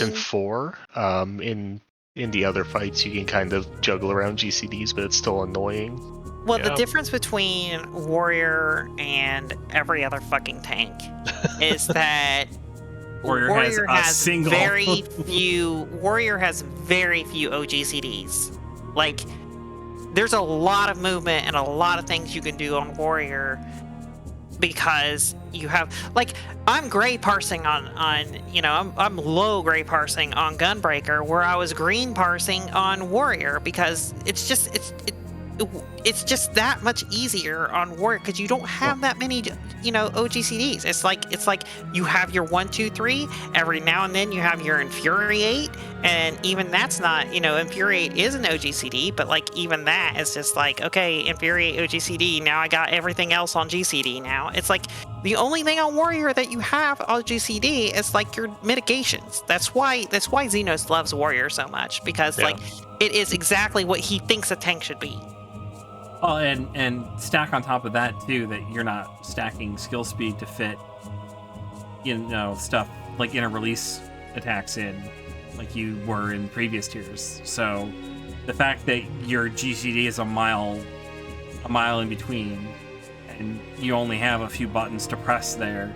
in 4. In the other fights, you can kind of juggle around GCDs, but it's still annoying. Well, the difference between Warrior and every other fucking tank is that Warrior has very few OGCDs. Like, there's a lot of movement and a lot of things you can do on Warrior because you have, like, I'm gray parsing on I'm low gray parsing on Gunbreaker, where I was green parsing on Warrior, because it's just that much easier on Warrior because you don't have that many OGCDs. It's like you have your 1, 2, 3. Every now and then you have your Infuriate, and even that's not, Infuriate is an OGCD, but like even that is just like, okay, Infuriate OGCD, now I got everything else on GCD now. It's like the only thing on Warrior that you have on GCD is like your mitigations. That's why Xenos loves Warrior so much, because like it is exactly what he thinks a tank should be. Oh, and stack on top of that too, that you're not stacking skill speed to fit, stuff like inner release attacks in, like you were in previous tiers. So the fact that your GCD is a mile in between, and you only have a few buttons to press there,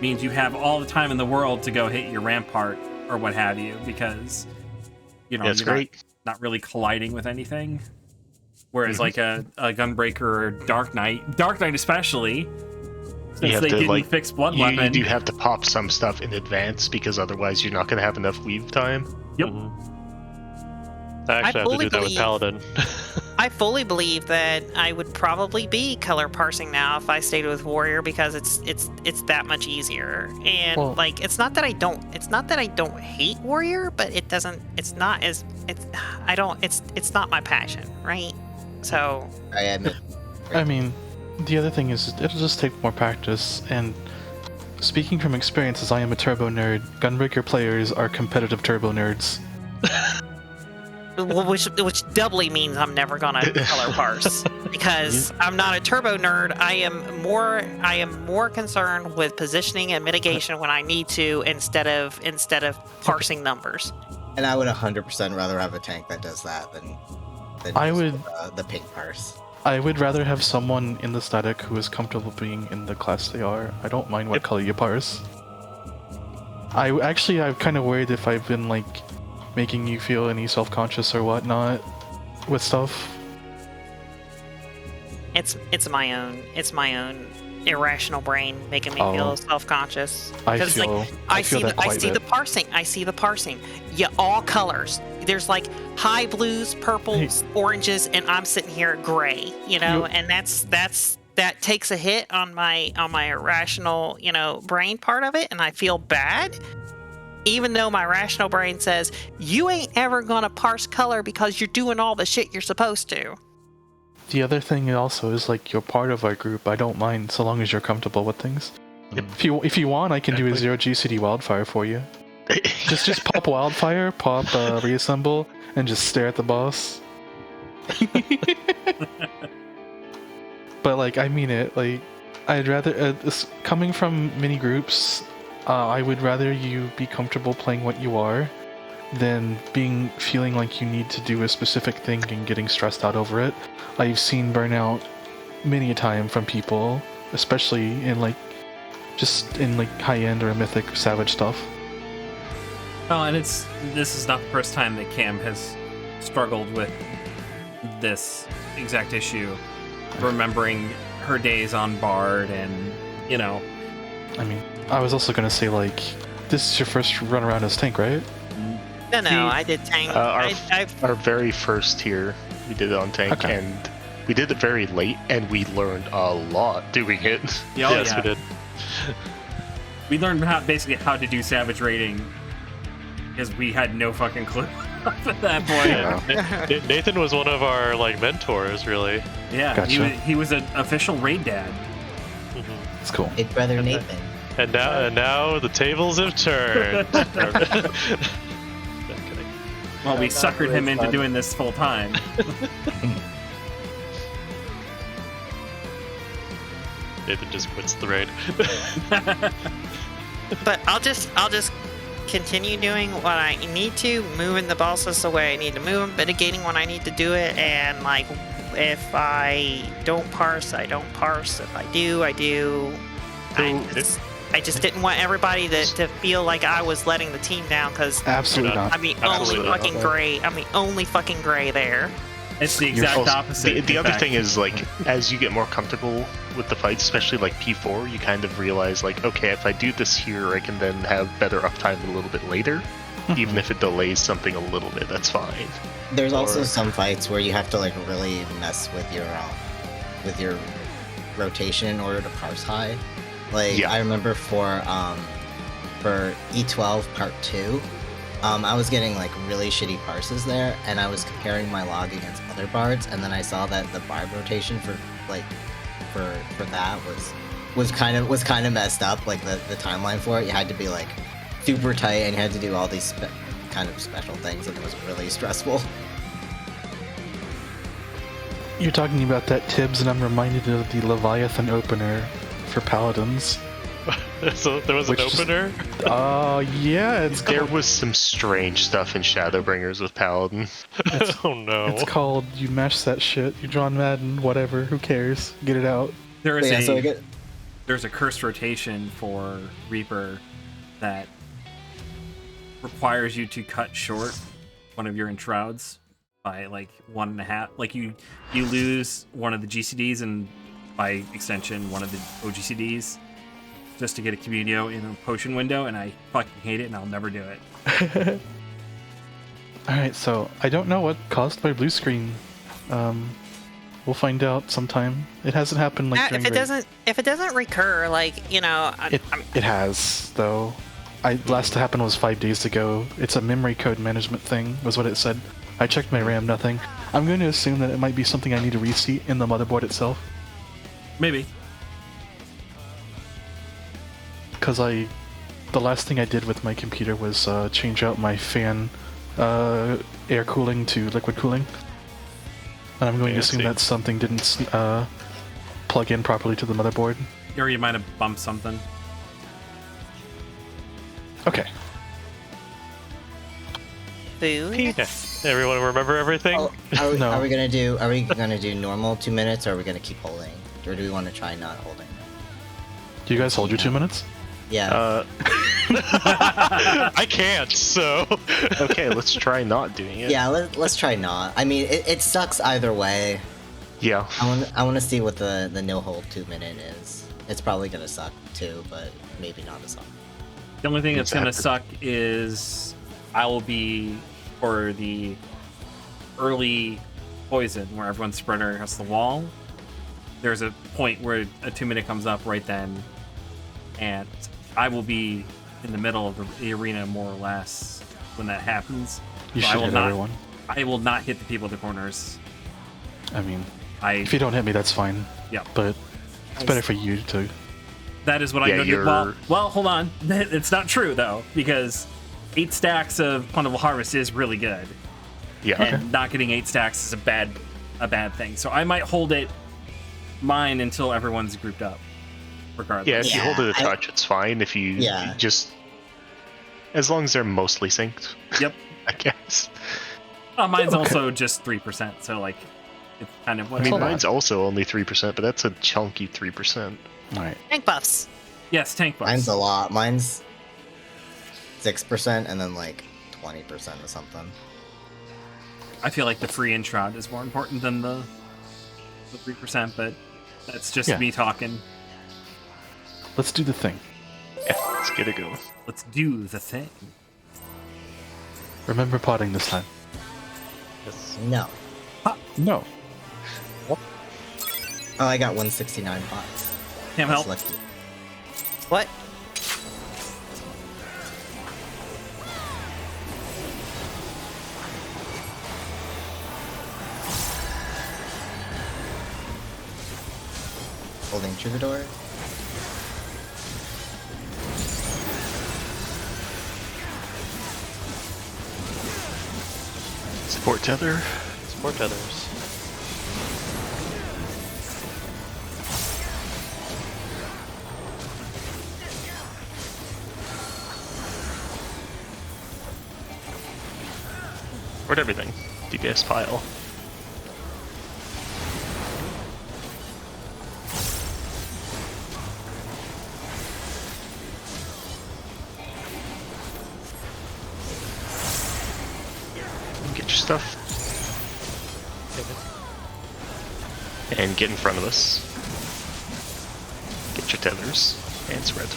means you have all the time in the world to go hit your rampart or what have you, because you're not really colliding with anything. Whereas like a Gunbreaker or Dark Knight especially, since they didn't fix Blood Weapon. You do have to pop some stuff in advance, because otherwise you're not going to have enough weave time. Yep. I actually have to do that with Paladin. I fully believe that I would probably be color parsing now if I stayed with Warrior, because it's that much easier. And it's not that I don't hate Warrior, but it's not my passion, right? So I admit. I mean, the other thing is it'll just take more practice, and speaking from experience, as I am a turbo nerd, Gunbreaker players are competitive turbo nerds. Which doubly means I'm never gonna color parse, because I'm not a turbo nerd. I am more concerned with positioning and mitigation when I need to, instead of parsing numbers. And I would 100% rather have a tank that does that than the pink parse. I would rather have someone in the static who is comfortable being in the class they are. I don't mind what color you parse. I'm kind of worried if I've been like making you feel any self-conscious or whatnot with stuff. It's my own irrational brain making me feel self-conscious. I see the parsing. Yeah, all colors. There's like high blues, purples, oranges, and I'm sitting here at gray. And that takes a hit on my irrational, brain part of it, and I feel bad. Even though my rational brain says, you ain't ever gonna parse color because you're doing all the shit you're supposed to. The other thing also is, like, you're part of our group. I don't mind so long as you're comfortable with things. If you want, I can do a 0 GCD wildfire for you. just pop wildfire, pop reassemble, and just stare at the boss. But like, I mean it. Like, I'd rather coming from mini groups. I would rather you be comfortable playing what you are than feeling like you need to do a specific thing and getting stressed out over it. I've seen burnout many a time from people, especially in just in high-end or mythic savage stuff. Well, and this is not the first time that Cam has struggled with this exact issue, remembering her days on Bard, and I mean, I was also going to say, this is your first run around as tank, right? No, I did tank. Our very first tier, we did it on tank, and we did it very late, and we learned a lot doing it. Yes, we did. We learned basically how to do savage raiding, because we had no fucking clue at that point. Yeah. Nathan was one of our mentors, really. Yeah, gotcha. he was an official raid dad. That's cool. Big brother Nathan. And now the tables have turned. Well, we suckered him into doing this full time. Nathan just quits the raid. But I'll just continue doing what I need to, moving the bosses the way I need to move them, mitigating when I need to do it, and like if I don't parse, I don't parse. If I do, I do. I just didn't want everybody to feel like I was letting the team down because Absolutely not. I'm the only fucking gray. I'm the only fucking gray there. It's the exact opposite. The other thing is, like, as you get more comfortable with the fights, especially like P4, you kind of realize, like, okay, if I do this here, I can then have better uptime a little bit later. Even if it delays something a little bit, that's fine. There's also some fights where you have to like really mess with your rotation in order to parse high. Like I remember for E12 Part 2, I was getting like really shitty parses there, and I was comparing my log against other bards, and then I saw that the bard rotation for that was kind of messed up. Like the timeline for it, you had to be like super tight, and you had to do all these kind of special things, and it was really stressful. You're talking about that, Tibbs, and I'm reminded of the Leviathan opener for Paladins. So there was an opener? Yeah, There was some strange stuff in Shadowbringers with Paladin. Oh no. It's called, you mash that shit, you John Madden, whatever, who cares? Get it out. There's a cursed rotation for Reaper that requires you to cut short one of your enshrouds by like 1.5. Like you lose one of the GCDs and by extension one of the OGCDs just to get a Communio in a potion window, and I fucking hate it and I'll never do it. Alright, so I don't know what caused my blue screen. We'll find out sometime. It hasn't happened like during if it doesn't recur, like, you know, it has though. Last happened was 5 days ago. It's a memory code management thing, was what it said. I checked my RAM, nothing. I'm going to assume that it might be something I need to reseat in the motherboard itself. Maybe. Because the last thing I did with my computer was change out my fan air cooling to liquid cooling. And I'm going to assume that something didn't plug in properly to the motherboard. Or you might have bumped something. Okay. food. Everyone remember everything? Oh, are we gonna do normal 2 minutes, or are we gonna keep holding? Or do we want to try not holding? Do you guys hold your 2 minutes? Yeah. I can't, so... Okay, let's try not doing it. Yeah, let's try not. I mean, it sucks either way. Yeah. I want to see what the no hold 2 minute is. It's probably gonna suck too, but maybe not as much. The only thing that's gonna suck is I will be for the early poison where everyone's spread across the wall. There's a point where a 2 minute comes up right then, and I will be in the middle of the arena more or less when that happens. You should hit everyone. I will not hit the people at the corners. I mean, if you don't hit me, that's fine. Yeah. But it's better for you to. That is what I'm going to do. Well, hold on. It's not true, though, because 8 stacks of Plentiful Harvest is really good. Yeah. And not getting 8 stacks is a bad thing. So I might hold mine until everyone's grouped up, regardless. Yeah, if you hold it a touch, it's fine. If you just... As long as they're mostly synced. Yep. I guess. Mine's also just 3%, so, like, it's kind of what I mean, mine's also only 3%, but that's a chunky 3%. Alright. Tank buffs. Yes, tank buffs. Mine's a lot. Mine's 6% and then like 20% or something. I feel like the free enshroud is more important than the 3%, but that's just me talking. Let's do the thing. Yeah, let's get it going. Let's do the thing. Remember potting this time. Yes. No. No. Oh, I got 169 pots. Can't help. Lucky. What? Holding Troubadour. Support tether. Support tethers. Support everything. DPS pile. Get your stuff. And get in front of us. Get your tethers. And spread.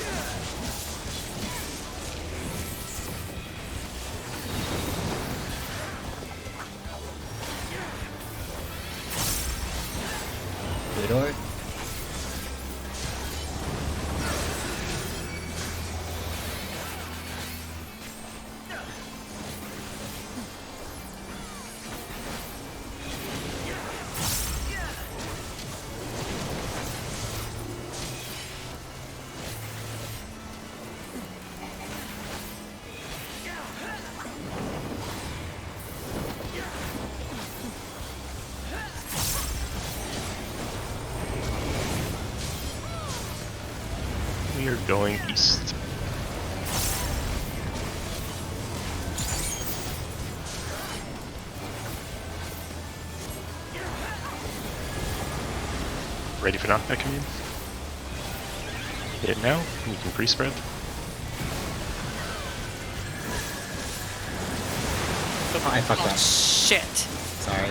Ludor. We are going east. Ready for knockback commune? Hit it now, you can pre-spread. Oh, I fucked up. Shit. Sorry.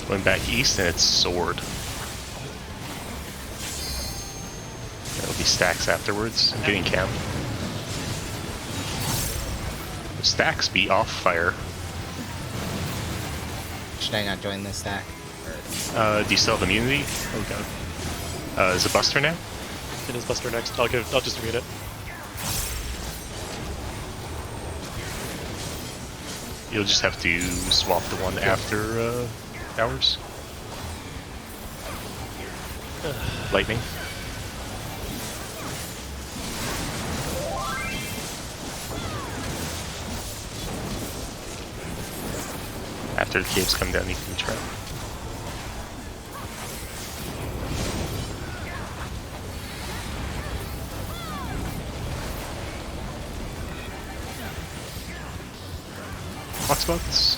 Going back east and it's sword. That'll be stacks afterwards. I'm getting cam. The stacks be off fire. Should I not join this stack? Do you still have immunity? Oh god. Is it Buster now? It is Buster next. I'll just read it. You'll just have to swap the one after hours. Lightning. After the caves come down, you can trap. Box spots.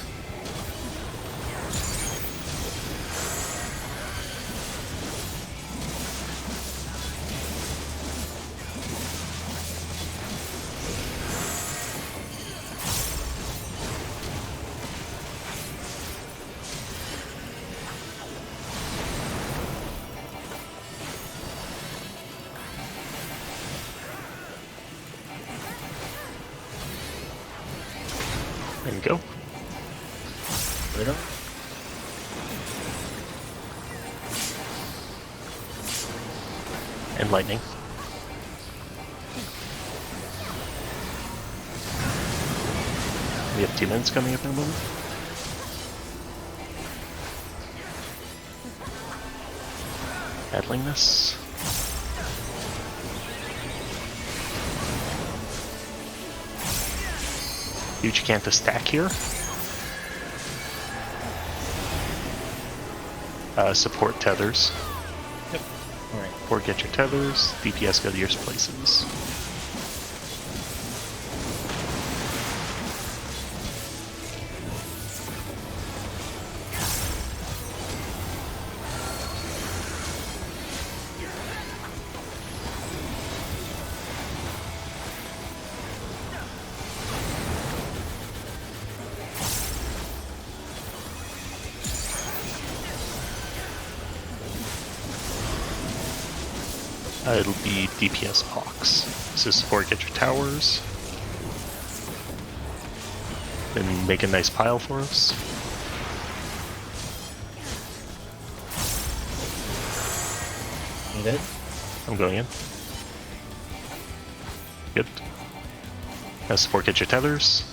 And go. Ludor. And lightning. We have 2 minutes coming up in a moment. Battling this. Huge Canta stack here. Support tethers. Yep. Alright. Or get your tethers. DPS go to your places. It'll be DPS Hawks. So support, get your towers. Then make a nice pile for us. I'm good. I'm going in. Good. Now support, get your tethers.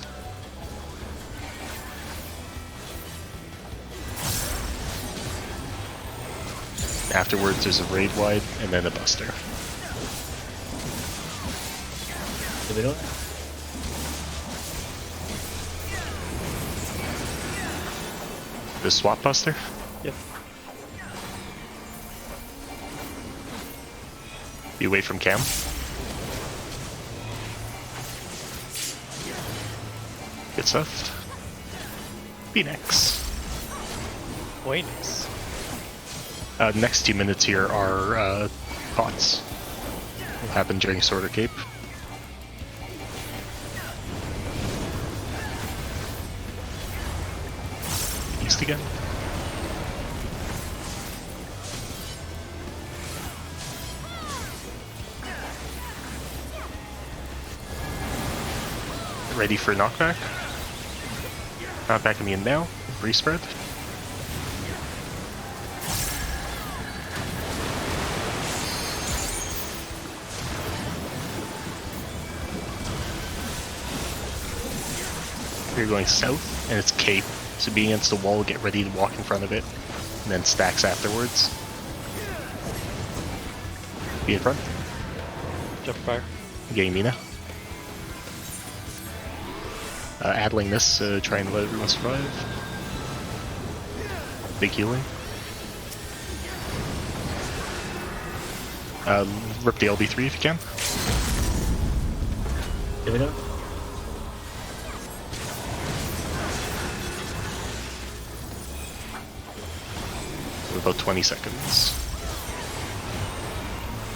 Afterwards, there's a raid wide and then a buster. Ludor. The swap buster. Yep. Be away from cam. Good stuff. Phoenix. Phoenix. Next 2 minutes here are pots. Will happen during Sword or Cape. East again. Ready for knockback. Knockback immune now. Free spread. You're going south, and it's Cape. So be against the wall, get ready to walk in front of it, and then stacks afterwards. Be in front. Jump fire. Getting Mina. Addling this, trying to let everyone survive. Big healing. Rip the LB3 if you can. Here we go. About 20 seconds.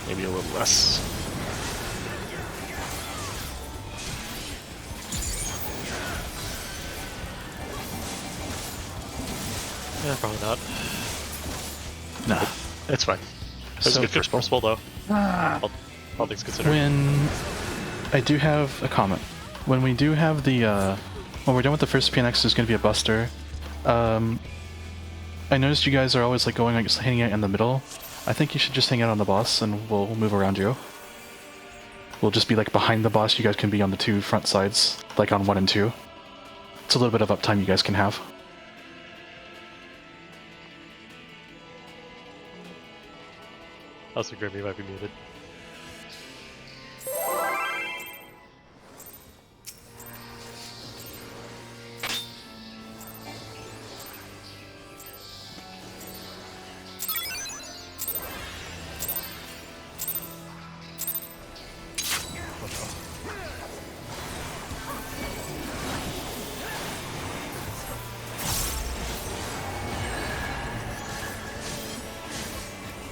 Maybe a little less. Yeah, probably not. Nah. It's fine. That's So a good first First ball. pull though. All things considered. When I do have a comment. When we do have the when we're done with the first PNX, there's going to be a buster. I noticed you guys are always like going like hanging out in the middle. I think you should just hang out on the boss, and we'll move around you. We'll just be like behind the boss. You guys can be on the 2 front sides, like on 1 and 2. It's a little bit of uptime you guys can have. Also, Grimmy might be muted.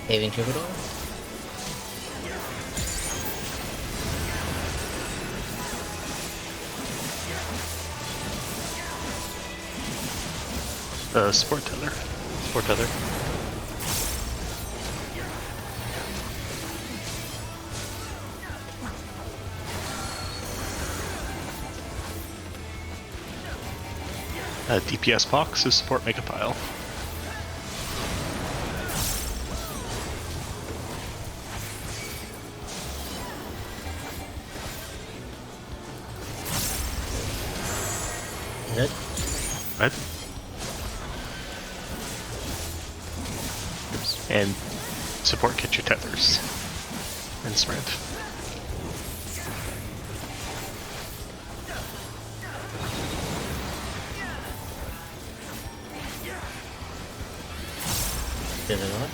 Paving Troubadour. Sport tether. Sport tether. DPS box is support make a pile. Good. Right? And support get your tethers. And spread. Did it not?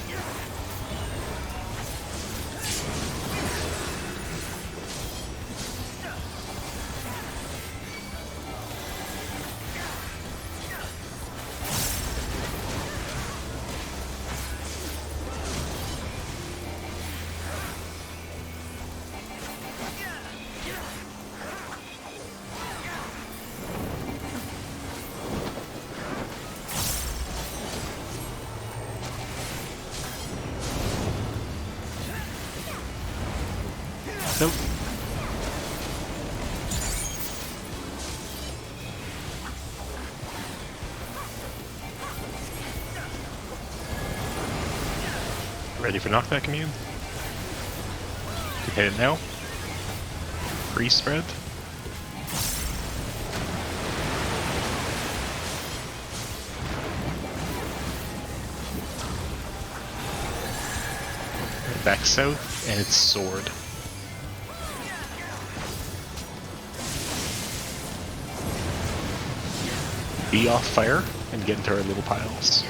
Nope. Ready for knockback immune? Can hit it now. Free spread. Back south, and it's sword. Be off fire and get into our little piles.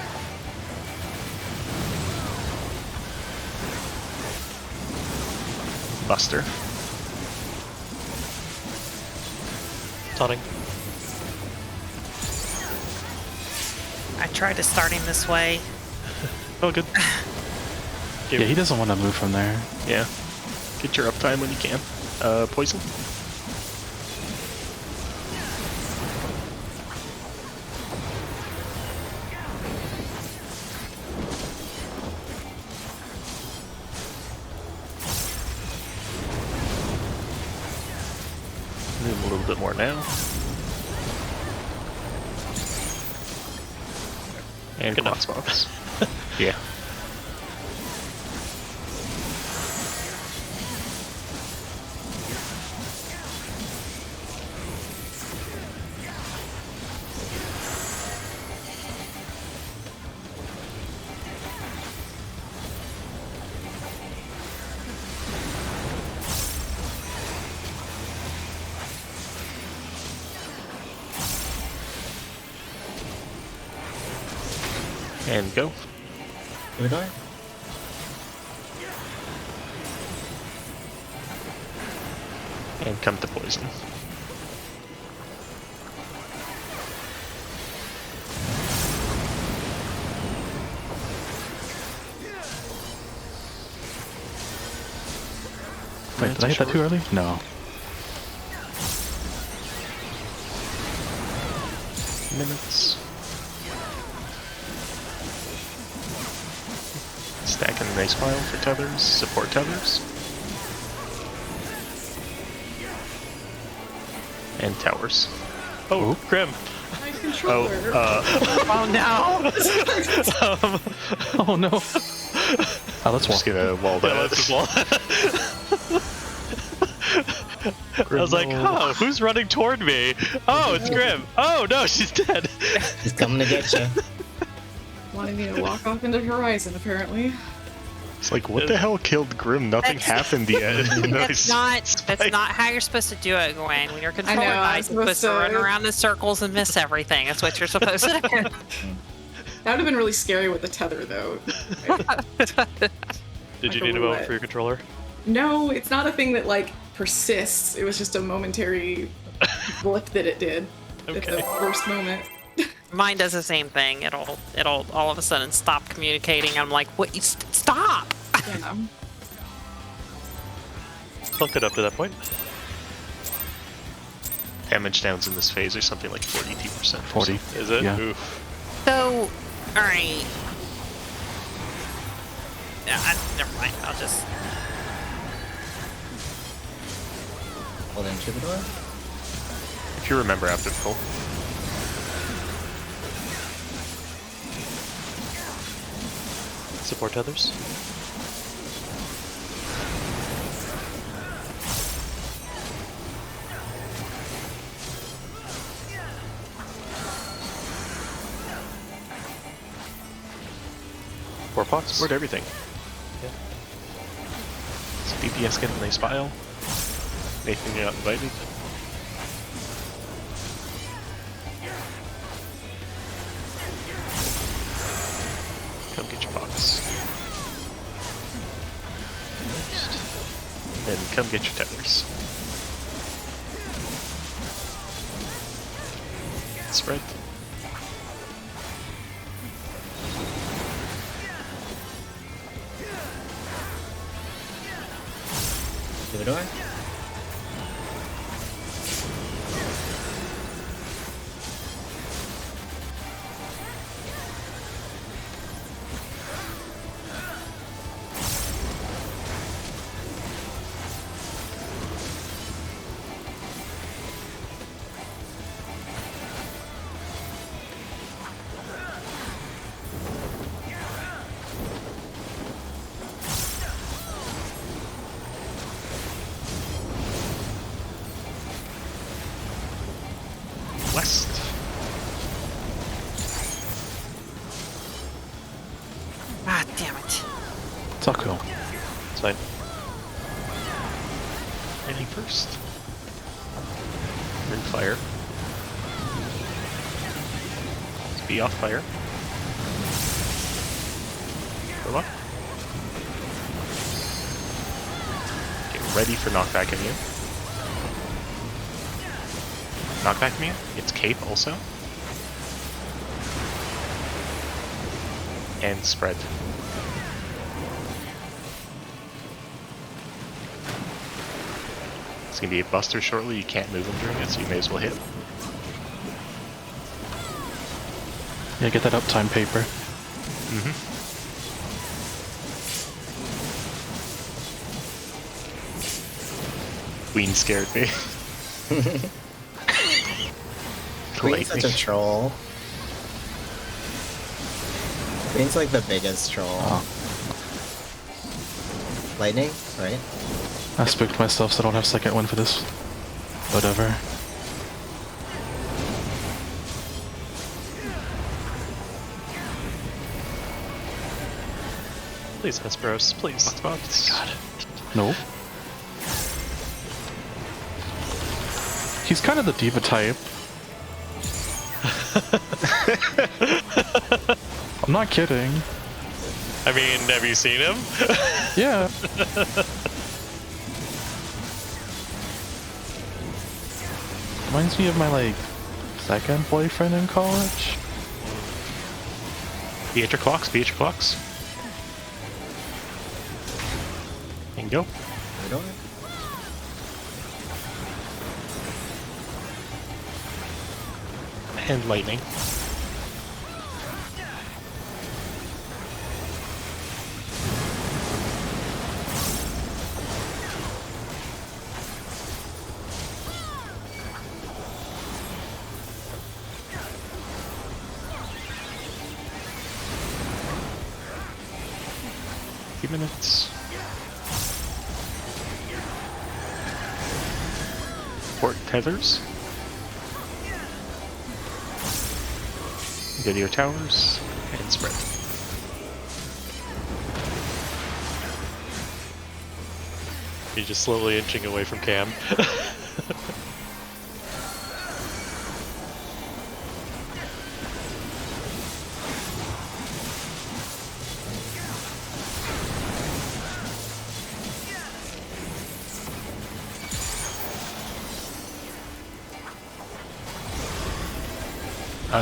Buster. Taunting. tried to start him this way. Oh, good. Yeah, he doesn't want to move from there. Yeah. Get your uptime when you can. Poison. Move a little bit more now. And crossbox. Yeah. And go. Give it away. And come to poison. Wait, did I hit that too early? No. Minutes. Stacking a nice pile for tethers, support tethers. And towers. Oh, Grim. My controller. Oh no! Oh no. Oh, let's I'm just walk. gonna wall Yeah, that. let's wall. I was like, oh, who's running toward me? Oh, it's Grim. Oh no, she's dead. He's coming to get you. Wanting me to walk off into Horizon, apparently. It's like, what the hell killed Grim? Nothing happened yet. That's not how you're supposed to do it, Gwen. When you're controlling know, I'm knights, you're supposed to supposed run to- around in circles and miss everything. That's what you're supposed to do. That would have been really scary with the tether, though. Did you Like a need a moment roulette. for your controller? No, it's not a thing that, like, persists. It was just a momentary blip that it did at Okay. the worst moment. Mine does the same thing. It'll all of a sudden stop communicating. I'm like, what? Stop! Yeah. Bumped it up to that point. Damage downs in this phase are something like 42%. 40. Is it? Yeah. Oof. So, all right. Never mind. I'll just. Well then, Troubadour. If you remember after the pull. Support tethers. Four pots. Support everything. Yeah. So DPS get a nice pile. Nathan, you're not invited. Come get your box. And come get your tethers. Spread. Troubadour. West. Ah, damn it. It's all cool. It's fine. Anything first? Then fire. Let's be off fire. Go up. Get ready for knockback immune. Knockback immune. It's cape also. and spread. It's gonna be a buster shortly. You can't move him during it, so you may as well hit. Yeah, get that uptime paper. Queen scared me. Queen's such a troll. Queen's like the biggest troll. Oh. Lightning, right? I spooked myself, so I don't have second one for this. Whatever. Please, Hesperos, please. God. No. He's kind of the diva type. I'm not kidding. I mean, have you seen him? Yeah. Reminds me of my, like, second boyfriend in college. Be at your clocks, be at your clocks. And go. I don't know. And lightning. Few minutes. Port tethers. Go to your towers and spread. You're just slowly inching away from Cam.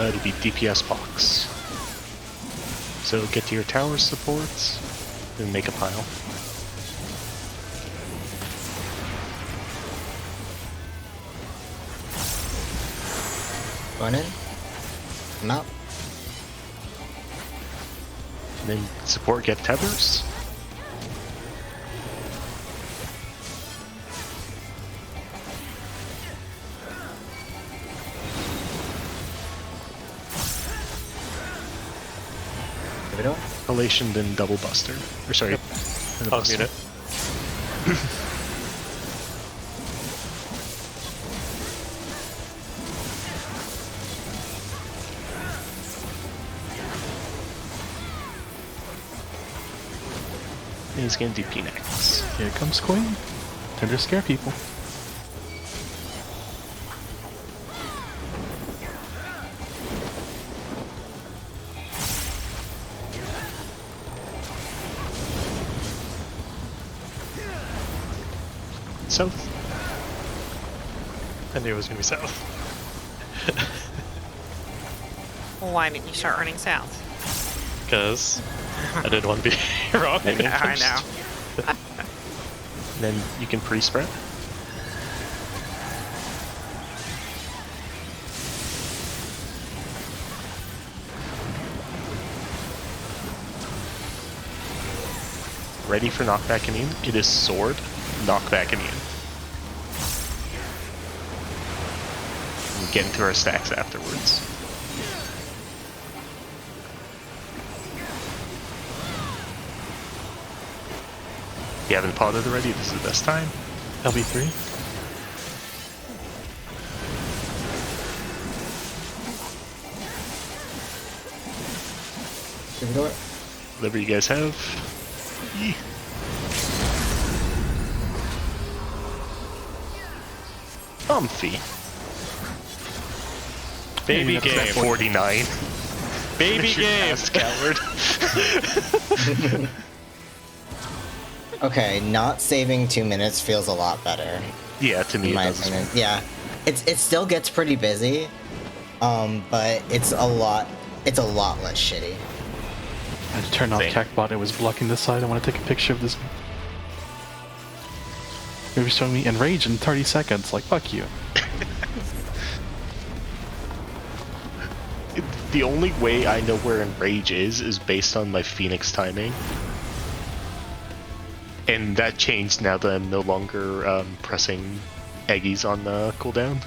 It'll be DPS box. So get to your tower supports and make a pile. Going in. I'm out. And then support get tethers. Give it up. Elation, then double buster. Or sorry, then a I'll buster. mute it. And he's gonna do P-Nex. Here comes Queen. Time to scare people. South. I knew it was gonna be south. Well, why didn't you start running south? Because I didn't want to be wrong. I know. Then you can pre-spread. Ready for knockback immune? It is sword, knockback immune. We'll get into our stacks afterwards. If you haven't potted already, this is the best time. LB3. Give it up. Whatever you guys have. Yee. Comfy. Baby That's game. 49. Baby Finish your game. task, coward. Okay, not saving 2 minutes feels a lot better. Yeah, to me In it my does. opinion. Yeah. It still gets pretty busy. But it's a lot less shitty. I had to turn off Same. CACBot. It was blocking this side. I want to take a picture of this. It was showing me enrage in 30 seconds. Like, fuck you. The only way I know where Enrage is based on my Phoenix timing. And that changed now that I'm no longer pressing Eggies on the cooldown.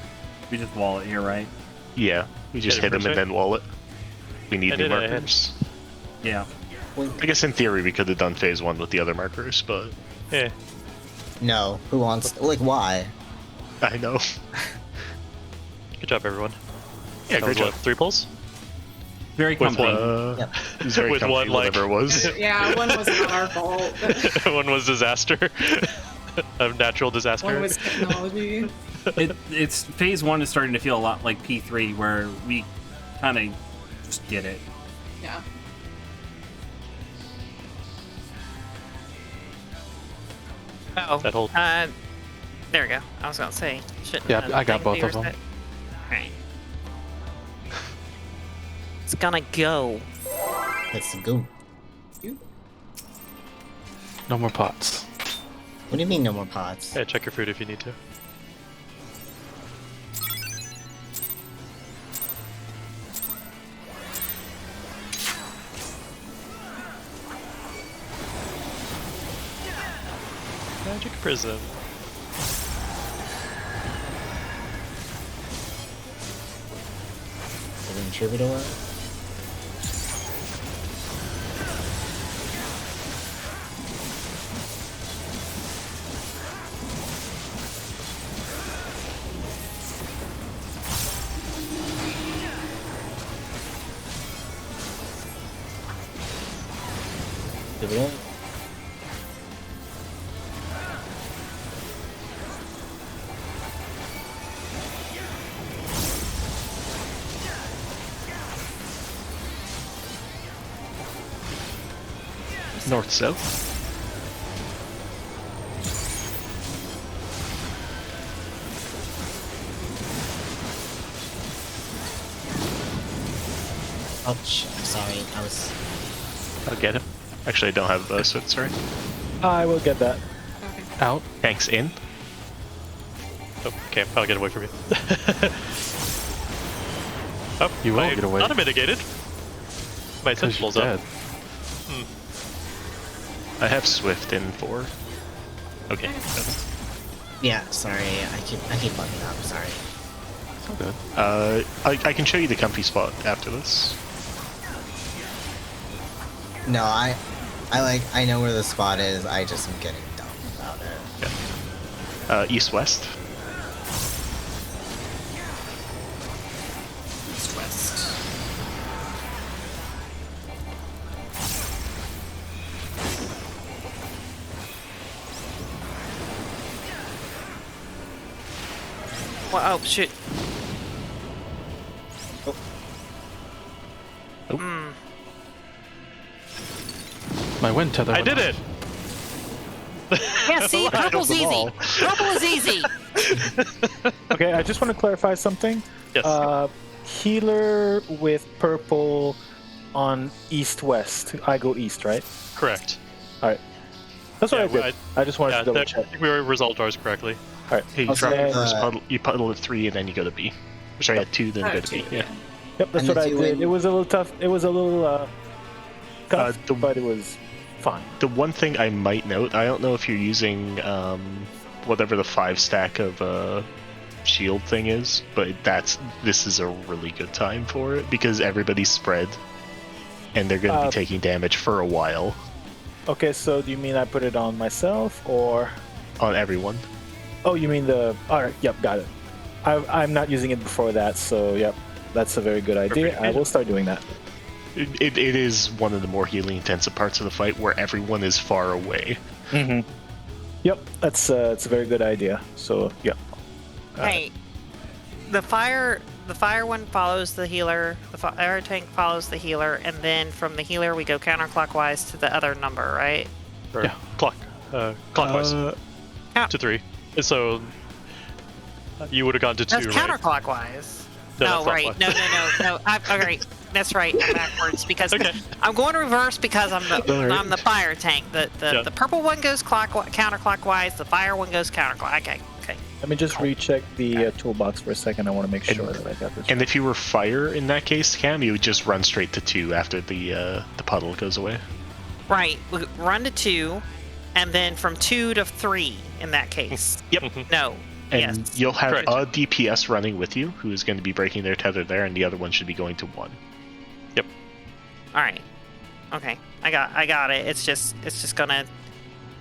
We just wall it here, right? Yeah, we just hit him and then wall it. We need new markers. Yeah. I guess in theory we could have done phase 1 with the other markers, but... Yeah. No, who wants? Like, why? I know. Good job, everyone. Yeah, That great was job. what, 3 pulls? Very With comfy. Yep. It was very With comfy, one, like- whatever it was. Yeah, one was not our fault. One was disaster. A natural disaster. One was technology. It's phase 1 is starting to feel a lot like P3, where we kind of just get it. Yeah. Oh, That whole- there we go. I was gonna say, shouldn't. Yeah, the I got thing both be of them. reset? Alright. It's gonna go. Let's go. No more pots. What do you mean no more pots? Yeah, check your food if you need to. Magic Prism. Living Troubadour. Troubadour. North-south. Oh, sorry. I was. I'll get him. Actually, I don't have Soot, sorry. I will get that. Okay. Out. Tanks in. Oh, okay, I'll get away from you. Oh, You will my get away. Not mitigated. My 'Cause you're sentinel's up. dead. I have Swift in 4. Okay. Yeah, sorry. I keep bugging up. Sorry. It's all good. I can show you the comfy spot after this. No, I know where the spot is. I just am getting dumb about it. East-west. East-west. Well, oh shoot. My wind tether. I went did off. it! Yeah, see, purple's them easy. all. Purple is easy. Okay, I just want to clarify something. Yes. Healer with purple on east-west. I go east, right? Correct. All right. That's what Yeah, I did. I just wanted Yeah, to double I check. think we resolved ours correctly. All right. Hey, you Okay. drop your first Uh, puddle. You puddle at 3 and then you go to B. Sorry, at 2, then Oh, go to B. two, Yeah. Yep, that's And what the I two did. in- It was a little tough. It was a little tough, the- but it was fine. The one thing I might note, I don't know if you're using whatever the 5 stack of shield thing is, but this is a really good time for it because everybody's spread and they're going to be taking damage for a while Okay, so do you mean I put it on myself or? on everyone. Oh, you mean the? All right. Yep, got it. I'm not using it before that, so yep, that's a very good idea. Perfect. I will start doing that. It is one of the more healing intensive parts of the fight where everyone is far away. Mm-hmm. Yep, it's a very good idea. So yep. Hey, the fire one follows the healer. The fire tank follows the healer, and then from the healer we go counterclockwise to the other number, right? Or Yeah. clockwise. Yeah. To 3. So you would have gone to 2, That's right? counterclockwise. No, No, that's right. clockwise. No. All right. That's right. Backwards because Okay. I'm going reverse because I'm the fire tank. The purple one goes counterclockwise. The fire one goes counterclockwise. Okay. Let me just recheck the toolbox for a second. I want to make sure that I got this. And if you were fire in that case, Cam, you would just run straight to 2 after the puddle goes away. Right. We run to 2, and then from 2 to 3 in that case. Yep. No. And yes. you'll have Correct. a DPS running with you, who is going to be breaking their tether there, and the other one should be going to 1. All right. Okay. I got it. It's just gonna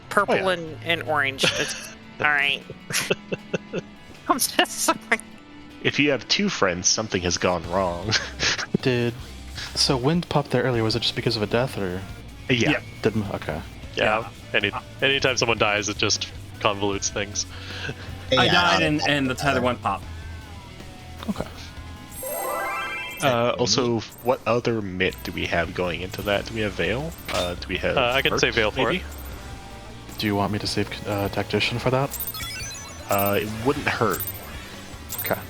purple and orange. All right. I'm just sorry. If you have 2 friends, something has gone wrong. So wind popped there earlier, was it just because of a death, or? Yeah. Okay. Yeah. Anytime someone dies, it just convolutes things. I died and the tether one popped. Okay. Also, what other mitt do we have going into that? Do we have Veil? Do we have... I can save Veil for maybe? it. Do you want me to save Tactician for that? It wouldn't hurt. Okay.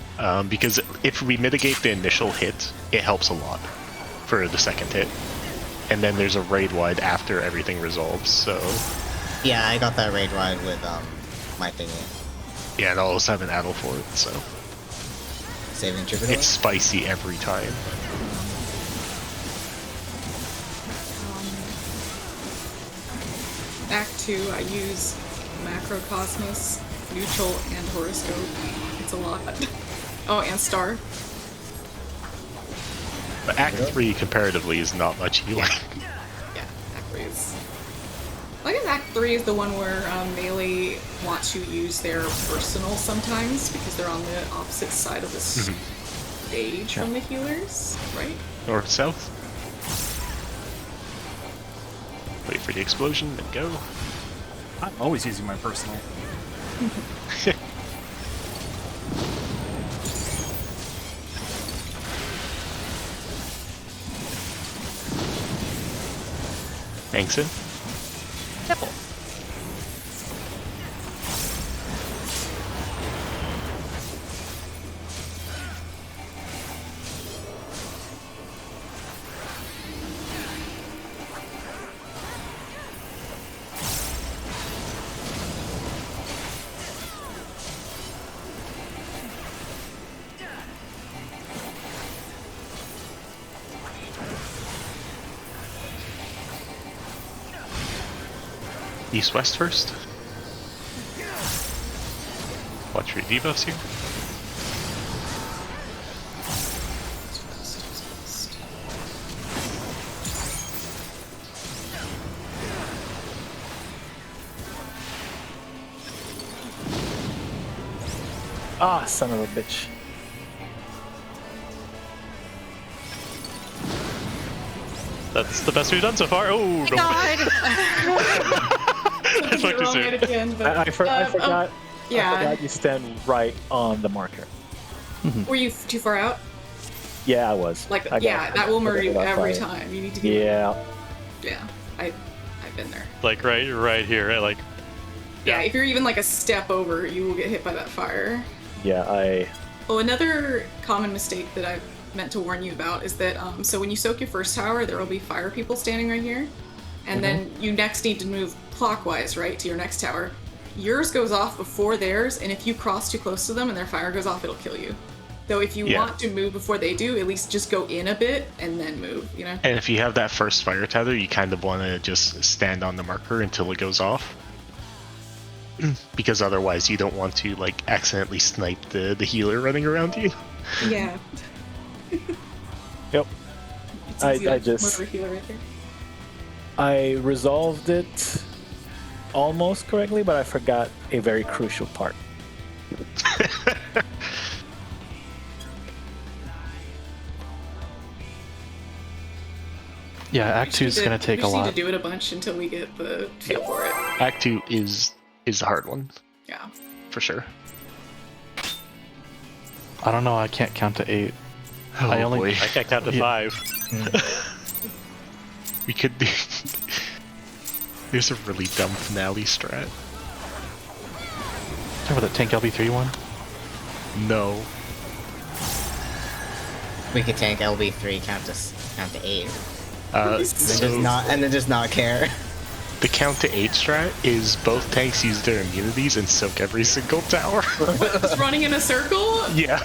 Because if we mitigate the initial hit, it helps a lot for the second hit. And then there's a raid wide after everything resolves, so... Yeah, I got that raid wide with my thingy. Yeah, and I'll also have an addle for it, so... Saving Jupiter. It's spicy every time. Act 2, I use Macrocosmos, Neutral, and Horoscope. It's a lot. Oh, and Star. But Act 3, comparatively, is not much healing. Yeah, Act 3 is... I guess Act 3 is the one where melee want to use their personal sometimes because they're on the opposite side of the stage from the healers, right? North, south. Wait for the explosion, and go. I'm always using my personal. Thanks, in. Nipple. East-west first. Watch your debuffs here. Ah, son of a bitch. That's the best we've done so far. Oh, no. God! I fucked too soon. At the end, but, I forgot. yeah. I forgot you stand right on the marker. Were you too far out? Yeah, I was. Like, I got- that will murder I you got every fired. time. You need to be. Yeah. Yeah. I've been there. Like right here. Like, Yeah, if you're even like a step over, you will get hit by that fire. Yeah, Oh, another common mistake that I meant to warn you about is that so when you soak your first tower, there will be fire people standing right here, and then you next need to move clockwise, right, to your next tower. Yours goes off before theirs, and if you cross too close to them and their fire goes off, it'll kill you. Though if you want to move before they do, at least just go in a bit and then move, you know? And if you have that first fire tether, you kind of want to just stand on the marker until it goes off. Because otherwise you don't want to, like, accidentally snipe the healer running around you. Yeah. Yep. It's I easy to just- murder healer right there. I resolved it almost correctly, but I forgot a very crucial part. Yeah, Act 2 is going to take a We just lot. need to do it a bunch until we get the feel for it. Act 2 is the hard one, Yeah. for sure. I don't know, I can't count to 8. Oh, I only- boy. I can't count to Yeah. 5. We could be... There's a really dumb finale strat. Remember that tank LB3 one? No. We could tank LB3, count to 8, and then just not care. The count to 8 strat is both tanks use their immunities and soak every single tower. Just running in a circle? Yeah.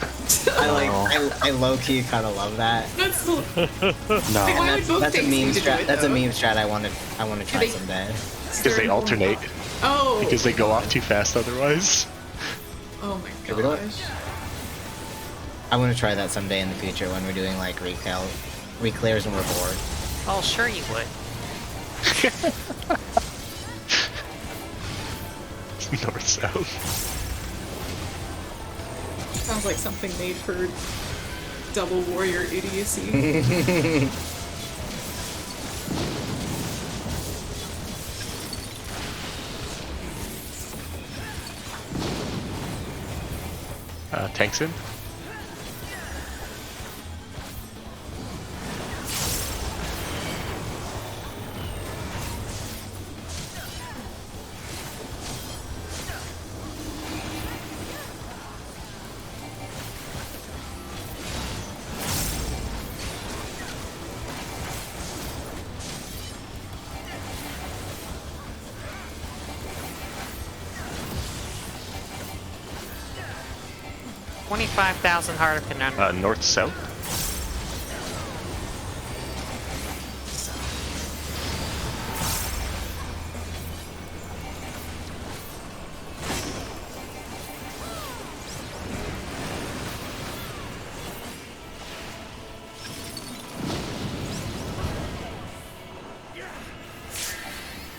I low key kind of love that. That's No. why would both That's a tanks meme need to do strat. it, That's a though? meme strat I want to try they- someday. Because they alternate. Oh. Because they go off too fast otherwise. Oh my Here we go. gosh. I want to try that someday in the future when we're doing like reclears and we're bored. Oh, sure you would. North south. Sounds like something made for double warrior idiocy. Tanks in. $25,000 harder conundrum. North south.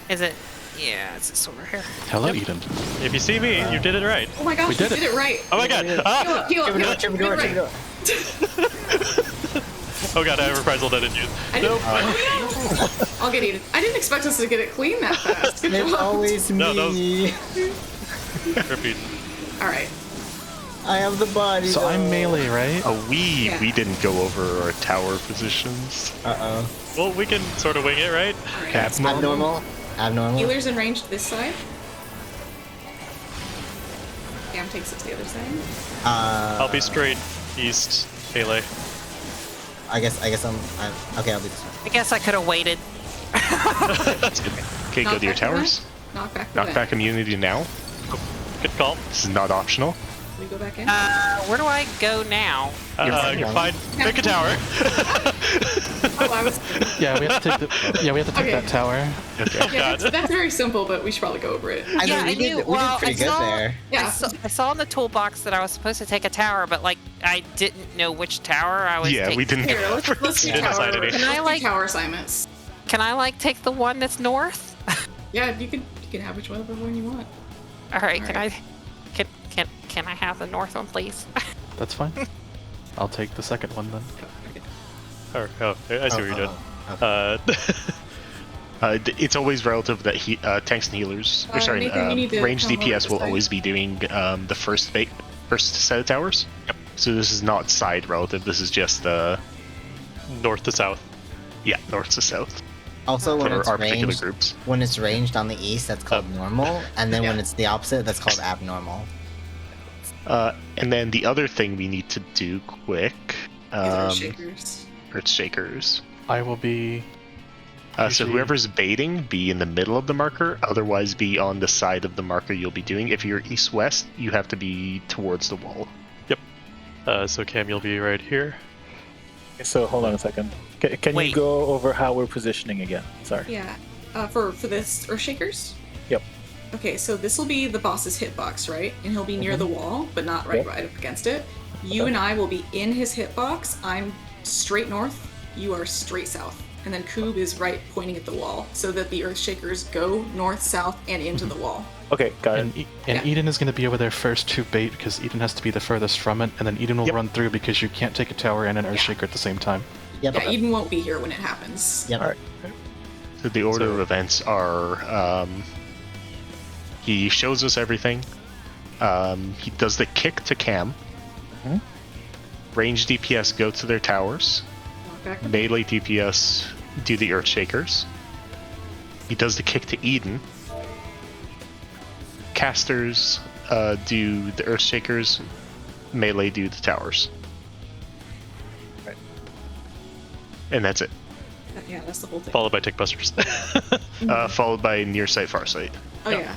Is it? Yeah, it's this over here. Hello, Eden. If you see me, you did it right. Oh my gosh, We did you did it right. Oh my god! Ah! Heal up, heal up, Chip heal door, up. chip door. Oh god, I have reprisal that didn't use. I didn't, oh, no. I'll get eaten. I didn't expect us to get it clean that fast. Good It's job. always No, me. Repeat. Alright. I have the body. So I'm melee, right? Oh, we Yeah. didn't go over our tower positions. Uh-oh. Well, we can sort of wing it, right? Alright. Abnormal. Abnormal. Healer's in range this side. Cam takes it to the other side. I'll be straight east, melee. I guess I'm okay. I'll be this one. I guess I could have waited. Okay, go to your Knockback towers. event? Knockback. Knockback immunity now. Good call. This is not optional. We go back in. Where do I go now? You're Fine. Pick a tower. Oh, I was. Yeah, we have to take Okay. that tower. Okay. Yeah, that's very simple, but we should probably go over it. I Yeah, mean, we I knew- did well, pretty I good saw- there. Yeah. I saw in the toolbox that I was supposed to take a tower, but like I didn't know which tower I was. Yeah, we didn't Here, go let's over do You didn't tower. decide any. Let's Can I, do like- tower assignments? Can I like take the one that's north? Yeah, you can have whichever one you want. All right, All can right. can I have the north one, please? That's fine. I'll take the second one then. Oh, I see what you're doing. It's always relative that tanks and healers, or sorry, Nathan, you need to ranged come over DPS this will way. always be doing the first set of towers. Yep. So this is not side relative. This is just North to south. north to south Also, when for it's our particular ranged, groups. when it's ranged on the east, that's called normal, and then when it's the opposite, that's called abnormal. And then the other thing we need to do quick, These are shakers. Earth Shakers. I will be. So Usually- whoever's baiting, be in the middle of the marker. Otherwise, be on the side of the marker you'll be doing. If you're east-west, you have to be towards the wall. So Cam, you'll be right here. So hold on a second. Can you Wait. go over how we're positioning again? Sorry. Yeah. For this Earthshakers? Yep. Okay, so this will be the boss's hitbox, right? And he'll be near the wall, but not right up against it. You and I will be in his hitbox. I'm straight north. You are straight south. And then Koob is right pointing at the wall, so that the Earthshakers go north, south, and into the wall. Okay, got it. And Yeah. Eden is going to be over there first to bait because Eden has to be the furthest from it, and then Eden will Yep. run through because you can't take a tower and an Earthshaker at the same time. Yep. Yeah, Eden won't be here when it happens. Yep. All right. So the order of events are: he shows us everything. He does the kick to Cam. Mhm. Range DPS go to their towers. Back Melee DPS do the Earthshakers. He does the kick to Eden. Casters do the Earthshakers. Melee do the towers. And that's it. Yeah, that's the whole thing. Followed by tick busters. Followed by near sight, far sight. Oh yeah.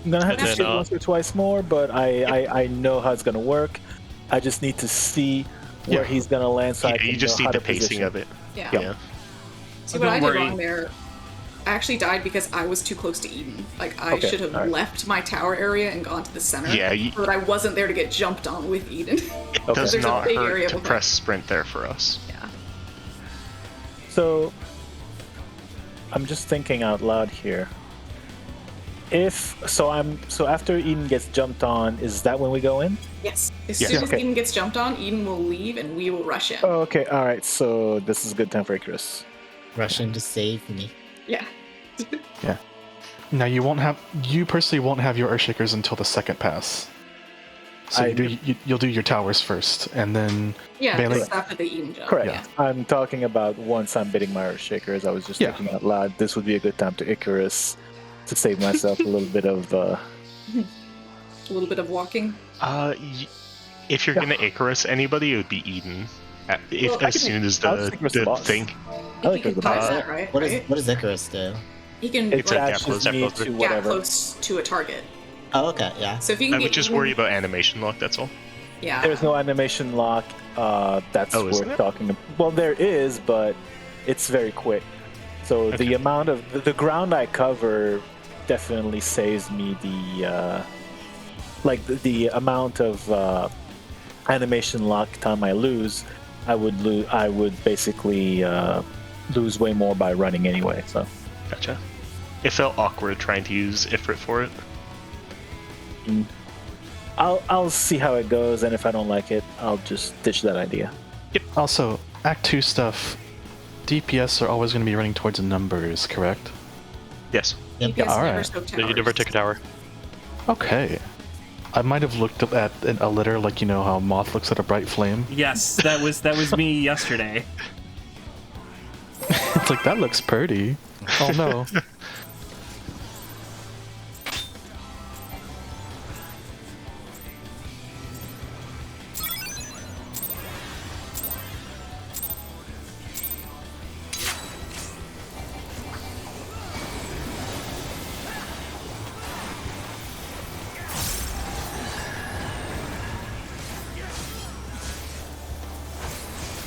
I'm gonna have to That's shoot true. once or twice more, but I know how it's gonna work. I just need to see where he's gonna land, so I Yeah, can you just know need how the to pacing position. of it. Yeah. Yeah. See, Oh, what I don't did worry. wrong there, I actually died because I was too close to Eden. Like, I Okay, should have alright. left my tower area and gone to the center. Yeah, so that I wasn't there to get jumped on with Eden. It Okay. does There's a not big hurt area to with press sprint there for us. yeah. So I'm just thinking out loud here. So after Eden gets jumped on, is that when we go in? Yes. As Yes. soon as Okay. Eden gets jumped on, Eden will leave and we will rush in. Oh, okay, all right. So this is a good time for Icarus. Russian to save me. Yeah. Now you personally won't have your Earthshakers until the second pass. So you'll do your towers first, and then Yeah, Bailey- just after the Eden jump. Correct. Yeah. I'm talking about once I'm bidding my Earthshakers. I was just Yeah. thinking out loud. This would be a good time to Icarus to save myself a little bit of. A little bit of walking. If you're gonna Icarus anybody, it would be Eden. Well, I As can- soon as I'll just Icarus the the boss. thing. I like He can the touch boss. that, right? What Right? does Icarus do? He can It like, attaches me close, to get whatever. close to a target. Oh, okay, yeah. So if you can I get would just Eden- worry about animation lock. That's all. Yeah. There's no animation lock. That's Oh, isn't worth it? talking about. Well, there is, but it's very quick. So the Okay. amount of the ground I cover definitely saves me the amount of animation lock time I lose. I would basically lose way more by running anyway. So Gotcha. It felt awkward trying to use Ifrit for it. I'll see how it goes, and if I don't like it, I'll just ditch that idea. also Act 2 stuff. DPS are always going to be running towards numbers, correct? Yes. DPS All never right. soak You never towers. tick a tower. Okay. I might have looked up at a litter, like you know how moth looks at a bright flame. Yes, that was me yesterday. It's like that looks pretty. Oh no.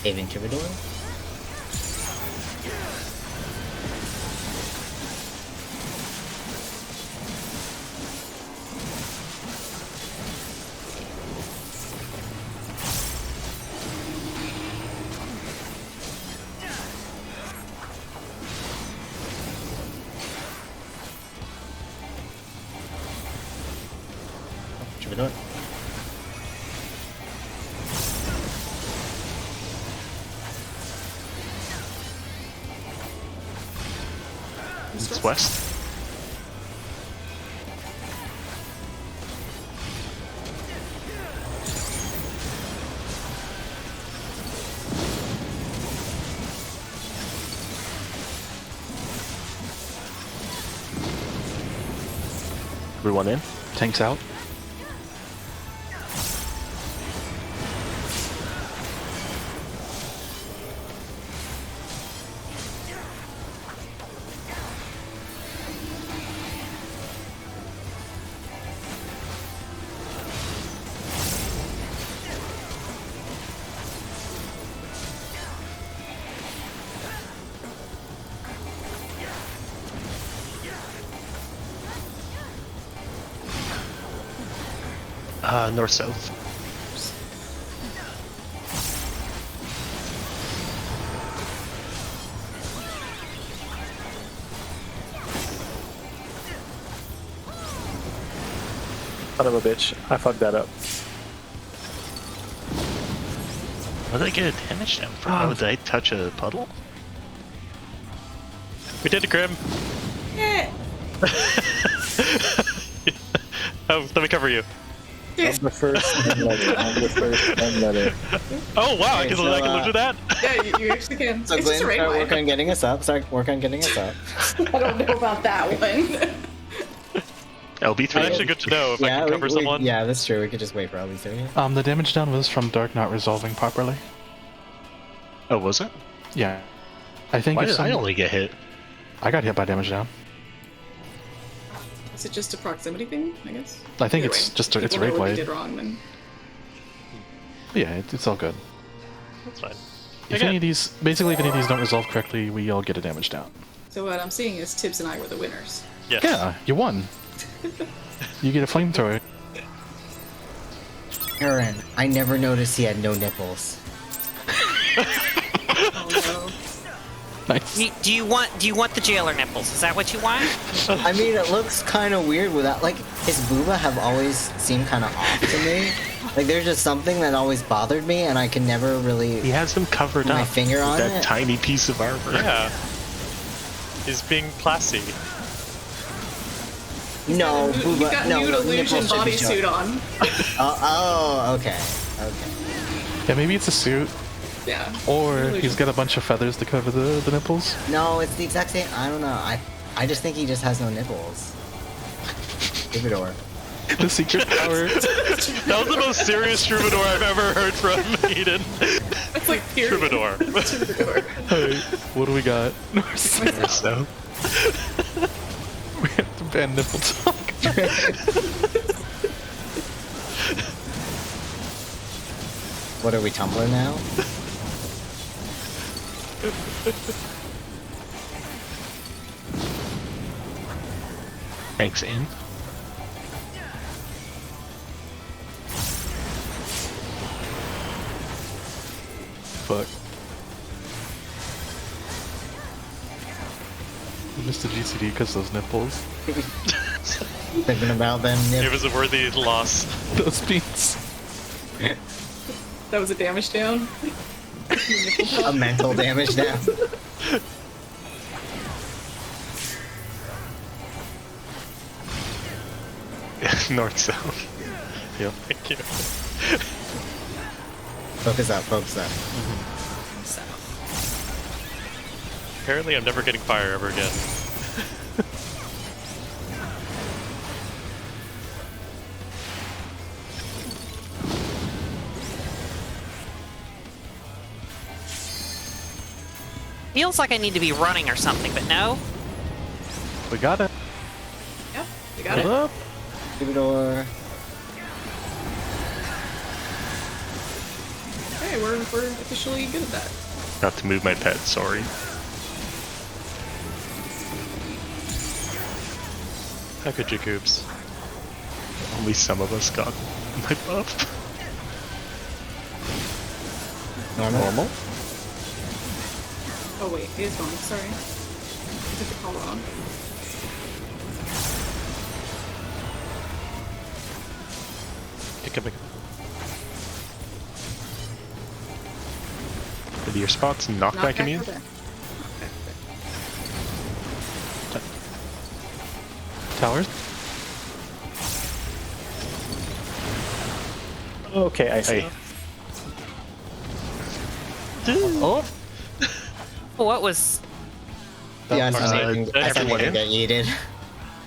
Saving Troubadour? Troubadour? It's west. Everyone in? Tanks out. North-south. Son of a bitch, I fucked that up. What did I get a damage down from? Oh, did I touch a puddle? We did it, Grim. Yeah. Oh, let me cover you. I'm the first and letter. I'm the first and letter. Oh wow, Okay, I can so, live with that. Yeah, you actually can. So it's Glenn, just a raid start wipe. working on getting us up. Start work on getting us up. I don't know about that one. LB3. That's actually good to know if I can cover someone. Yeah, that's true. We could just wait for LB3. The damage down was from Dark not resolving properly. Oh, was it? Yeah. I think Why if did I some... only get hit? I got hit by damage down. Is it just a proximity thing? I guess. I think Either it's way, just a, it's a people raid know what they wide. did wrong then. Yeah, it's all good. That's fine. If any of these, basically, if any of these don't resolve correctly, we all get a damage down. So what I'm seeing is Tibbs and I were the winners. Yes. Yeah, you won. You get a flamethrower. Aaron, I never noticed he had no nipples. Oh Nice. Do you want the jailer nipples? Is that what you want? I mean, it looks kind of weird without, like, his booba have always seemed kind of off to me. Like, there's just something that always bothered me, and I can never really He has him covered put my up finger with on that it. tiny piece of armor. Yeah. He's being classy. No, He's booba, got no, nude no, illusion nipples should be showing. bodysuit on. Oh, okay. Okay. Yeah, maybe it's a suit, Yeah. or Illusion. he's got a bunch of feathers to cover the nipples. No, it's the exact same. I don't know. I just think he just has no nipples. Troubadour. The secret power. That was the most serious troubadour I've ever heard from Eden. That's like period. Troubadour. Troubadour. Hey, what do we got? So, We have to ban nipple talk. What are we, Tumblr now? thanks, Anne. Fuck. I missed the GCD because those nipples. Thinking about them It nipples. was a worthy loss. Those beats. That was a damage down. A mental damage down. North south. Yep. Thank you. Focus up, focus up. Apparently, I'm never getting fire ever again. Feels like I need to be running or something, but no. We got it. Yep, we got it. Hold up. Troubadour. Okay, we're officially good at that. Not to move my pet, sorry. How could you, Coops? Only some of us got my buff. Normal? Oh wait, it is gone. Sorry. I took the call wrong. Pick up. Are your spots knockback immune? Okay. Towers. Okay, I see. Hey, Oh! What was? Yeah, I was saw it. it. I saw Everyone it in? get yeeted. Yeah,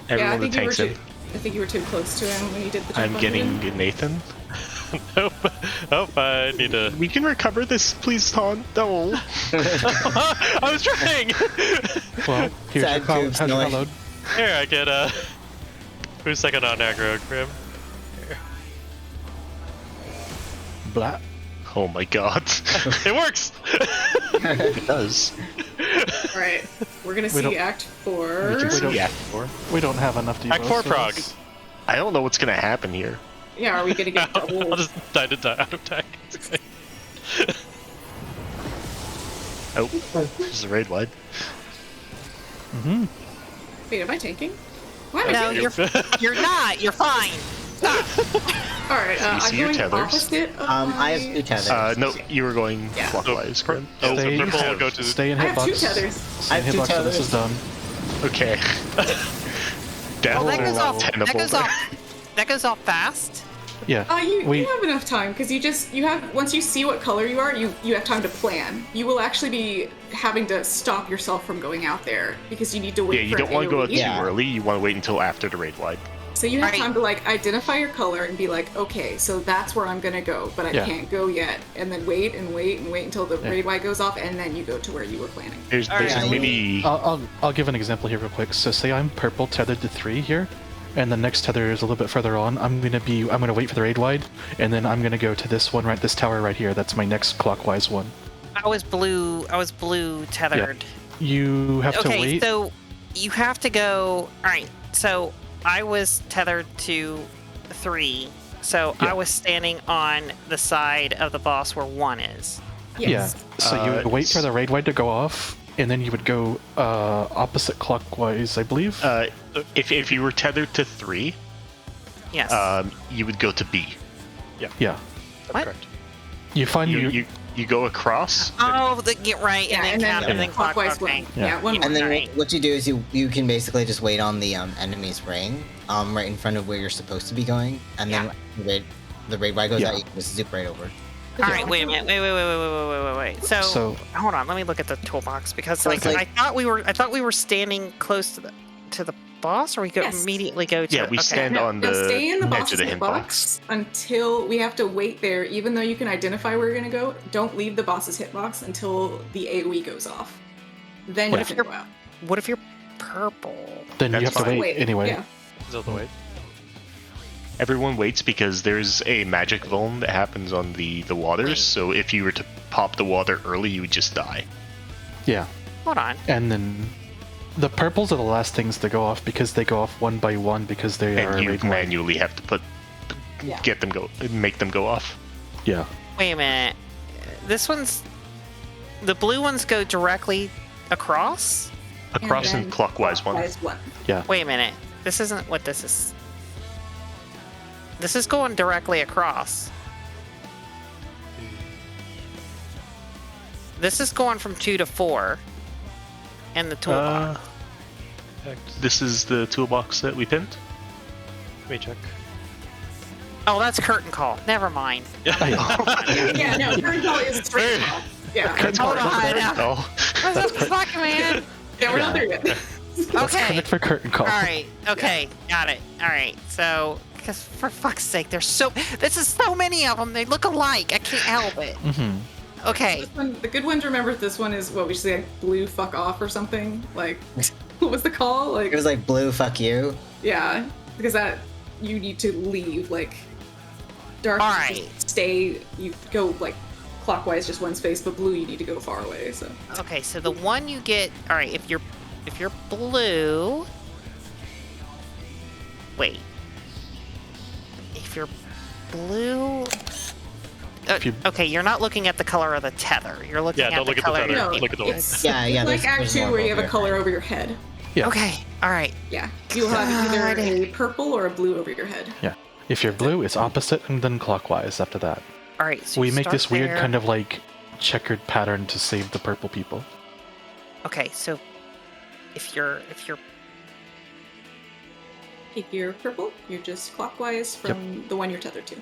I everyone think that you were tanks in. I think you were too close to him when you did the jump I'm on getting him. Nathan. Nope. Nope. I need to. We can recover this, please, Ton. No. I was trying. Well, here's Sad your call. cubes, How's your noise. load? Here, I get who's second on aggro, Grim? Blah. Oh my god. It works. It does. Alright, we're gonna We don't- see Act 4. We can see don't- Act 4. We don't have enough to Act 4 prog. I don't know what's gonna happen here. Yeah, are we gonna get double? I'll just die to die out of tag. Oh, there's a raid wide. Mm-hmm. Wait, am I tanking? Why am I No, tanking? you're not. You're fine. Stop. Alright, You I'm see your going tethers? opposite of I have my- two tethers. No, you were going Yeah. clockwise, Grim. Oh, so Stay- purple will go to. Stay in I have two hitbox. tethers. Stay in I have two hitbox when this tethers. is done. Okay. Well, Down that goes off. ten That of goes them. off. That goes off fast. Yeah. You have enough time because you have once you see what color you are, you have time to plan. You will actually be having to stop yourself from going out there because you need to wait. Yeah, you for don't want to go out AoE. too Yeah. early. You want to wait until after the raid wide. So you have Right. time to like identify your color and be like, okay, so that's where I'm gonna go, but I Yeah. can't go yet. And then wait and wait and wait until the raid Y goes off, and then you go to where you were planning. There's Alright. many. I'll give an example here real quick. So say I'm purple tethered to 3 here, and the next tether is a little bit further on. I'm gonna wait for the raid wide, and then I'm gonna go to this one this tower right here. That's my next clockwise one. I was blue tethered. You have to Okay, wait. so you have to go. All right, so I was tethered to 3, so Yeah. I was standing on the side of the boss where 1 is. Yes. Yeah. So you would wait for the raid wide to go off, and then you would go opposite clockwise, I believe. If you were tethered to 3, Yes. you would go to B. yeah. That's What? correct. You find You go across. Get right, Yeah, and then count, and then clockwise clockwise. one. Yeah. Yeah, one more. And then Alright. what you do is you can basically just wait on the enemy's ring, right in front of where you're supposed to be going, and then the raid Y goes Yeah. out, you can just zip right over. All right, wait a minute. Wait. So hold on, let me look at the toolbox because So like, it's like- I thought we were standing close to the boss, or we could Yes. immediately go to. Yeah, we okay. stand on No, the stay in the edge boss's of the hitbox until we have to wait there. Even though you can identify where you're gonna go, don't leave the boss's hitbox until the AOE goes off. Then What you if can you're- go out. What if you're purple? then you That's have to fine. wait anyway. Yeah. Still the wait. Everyone waits because there's a magic vuln that happens on the waters. So if you were to pop the water early, you would just die. Yeah. Hold on. And then the purples are the last things to go off because they go off one by one because they are And you raid wide. manually have to make them go off. Yeah. Wait a minute. The blue ones go directly across. Across And and then clockwise one. one. Wait a minute. This isn't what this is. This is going directly across. This is going from 2 to 4. And the toolbox. This is the toolbox that we pinned. Let me check. Oh, that's curtain call. Never mind. Yeah, no, current call is straight off. Yeah. Hold on. Oh, Fuck, man. Yeah, we're not there yet. Okay. Credit for curtain call. All right. Okay. Got it. All right. So, because for fuck's sake, this is so many of them. They look alike. I can't help it. Mm-hmm. Okay. This one, the good one to remember, this one is what we should say, like, blue fuck off or something. Like, what was the call? Like, It was like blue, fuck you. yeah, because that you need to leave. Like, dark, All you right. just stay. You go like clockwise, just one space, but blue, you need to go far away. So Okay. So the one you get. All right. If you're blue. Wait. If you're blue. Okay, you're not looking at the color of the tether. You're looking Yeah, at don't the look at the color. tether. no, Look at the it's Yeah, like there's Act 2 more where you have a over color here. over your head. Yeah. Okay. All right. Yeah, you'll have either God. a purple or a blue over your head. Yeah. If you're blue, it's opposite and then clockwise after that. All right. So We you make start this weird there. kind of like checkered pattern to save the purple people. Okay. So if you're If you're purple, you're just clockwise from the one you're tethered to.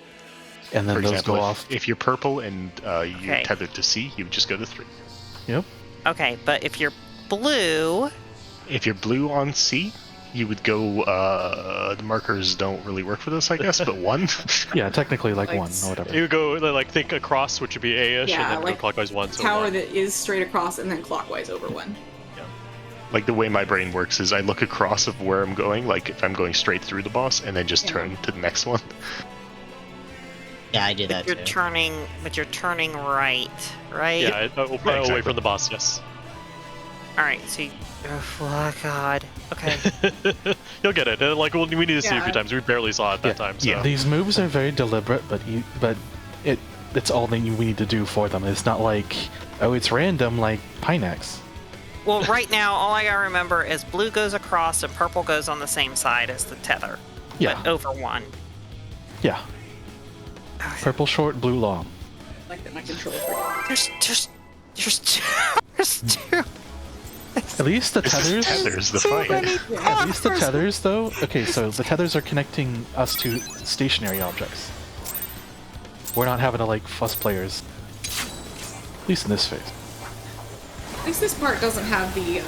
And then for those example, go if, off. if you're purple and you're Okay. tethered to C, you would just go to 3. Yep. okay, but if you're blue, If you're blue on C, you would go. The markers don't really work for this, I guess, but 1. Yeah, technically like Like, one or whatever. You would go like think across, which would be A-ish, Yeah, and then like go clockwise one. So Tower one. that is straight across and then clockwise over one. Like the way my brain works is I look across of where I'm going, like if I'm going straight through the boss, and then just turn to the next one. Yeah, I do that you're too. turning right, right? Yeah, away exactly. from the boss. Yes. All right. So, oh God. Okay. You'll get it. Like we need to see a Yeah. few times. We barely saw it that time. So. Yeah. These moves are very deliberate, but it's all that we need to do for them. It's not like, oh, it's random like Pinex. Well, right now, all I gotta remember is blue goes across and purple goes on the same side as the tether, Yeah. but over 1. Yeah. Purple short, blue long. Like that my controller. There's two. At least the tethers. Tethers the So fight. many At least the cars. tethers, though. Okay, so the tethers are connecting us to stationary objects. We're not having to like fuss players. At least in this phase. At least this part doesn't have the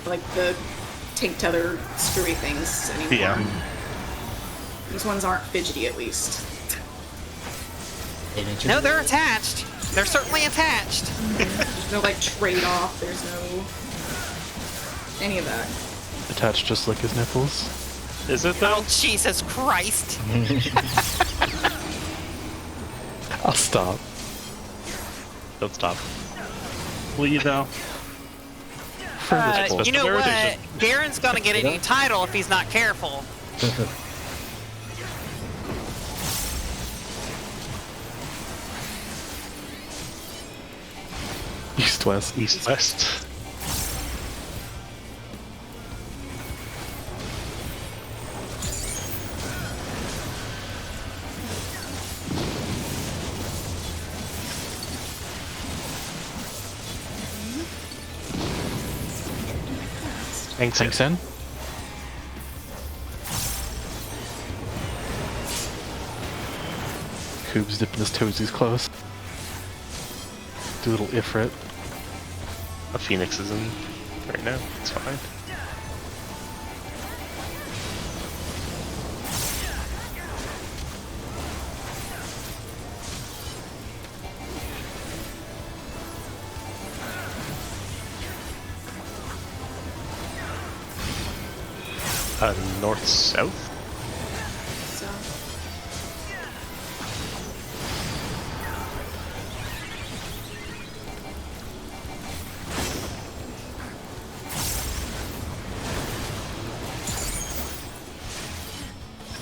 like the tank tether screwy things anymore. Yeah. These ones aren't fidgety, at least. No, they're attached. They're certainly attached. There's no, like, trade-off. There's no... any of that. Attached just like his nipples. Is it though? Oh, Jesus Christ. I'll stop. Don't stop. Will you though? You know what? irritation. Darren's gonna get a new title if he's not careful. East-west. East-west. Thanks in. Coob's dipping his toesies close. Do a little Ifrit. A Phoenix is in right now. It's fine. North-south? So,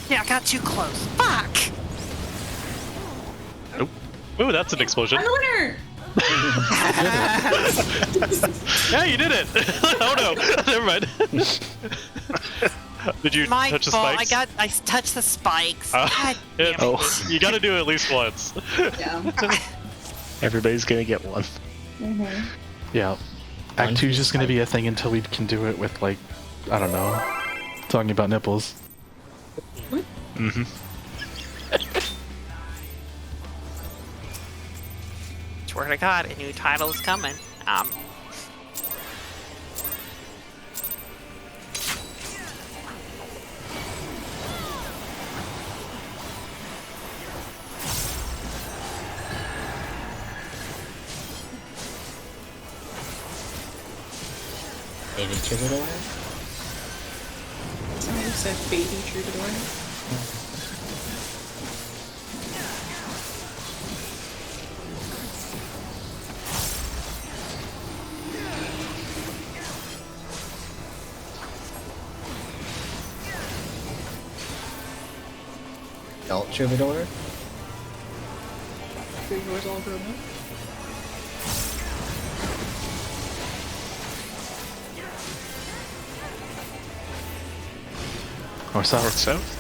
Yeah, I got too close. Fuck! Ooh, that's an explosion. I'm the winner! Yeah, you did it! Oh no, never mind. Did you My touch the fault. spikes? I touched the spikes. Oh. God damn Yeah, it. You gotta do it at least once. Yeah. Everybody's gonna get one. Yeah. Act 2 is just gonna be a thing until we can do it with, like, I don't know, talking about nipples. Mm-hmm. Swear to God, a new title is coming. Baby troubadour? Somebody said baby troubadour. Adult troubadour? Troubadour's all grown up. Or south. North-south?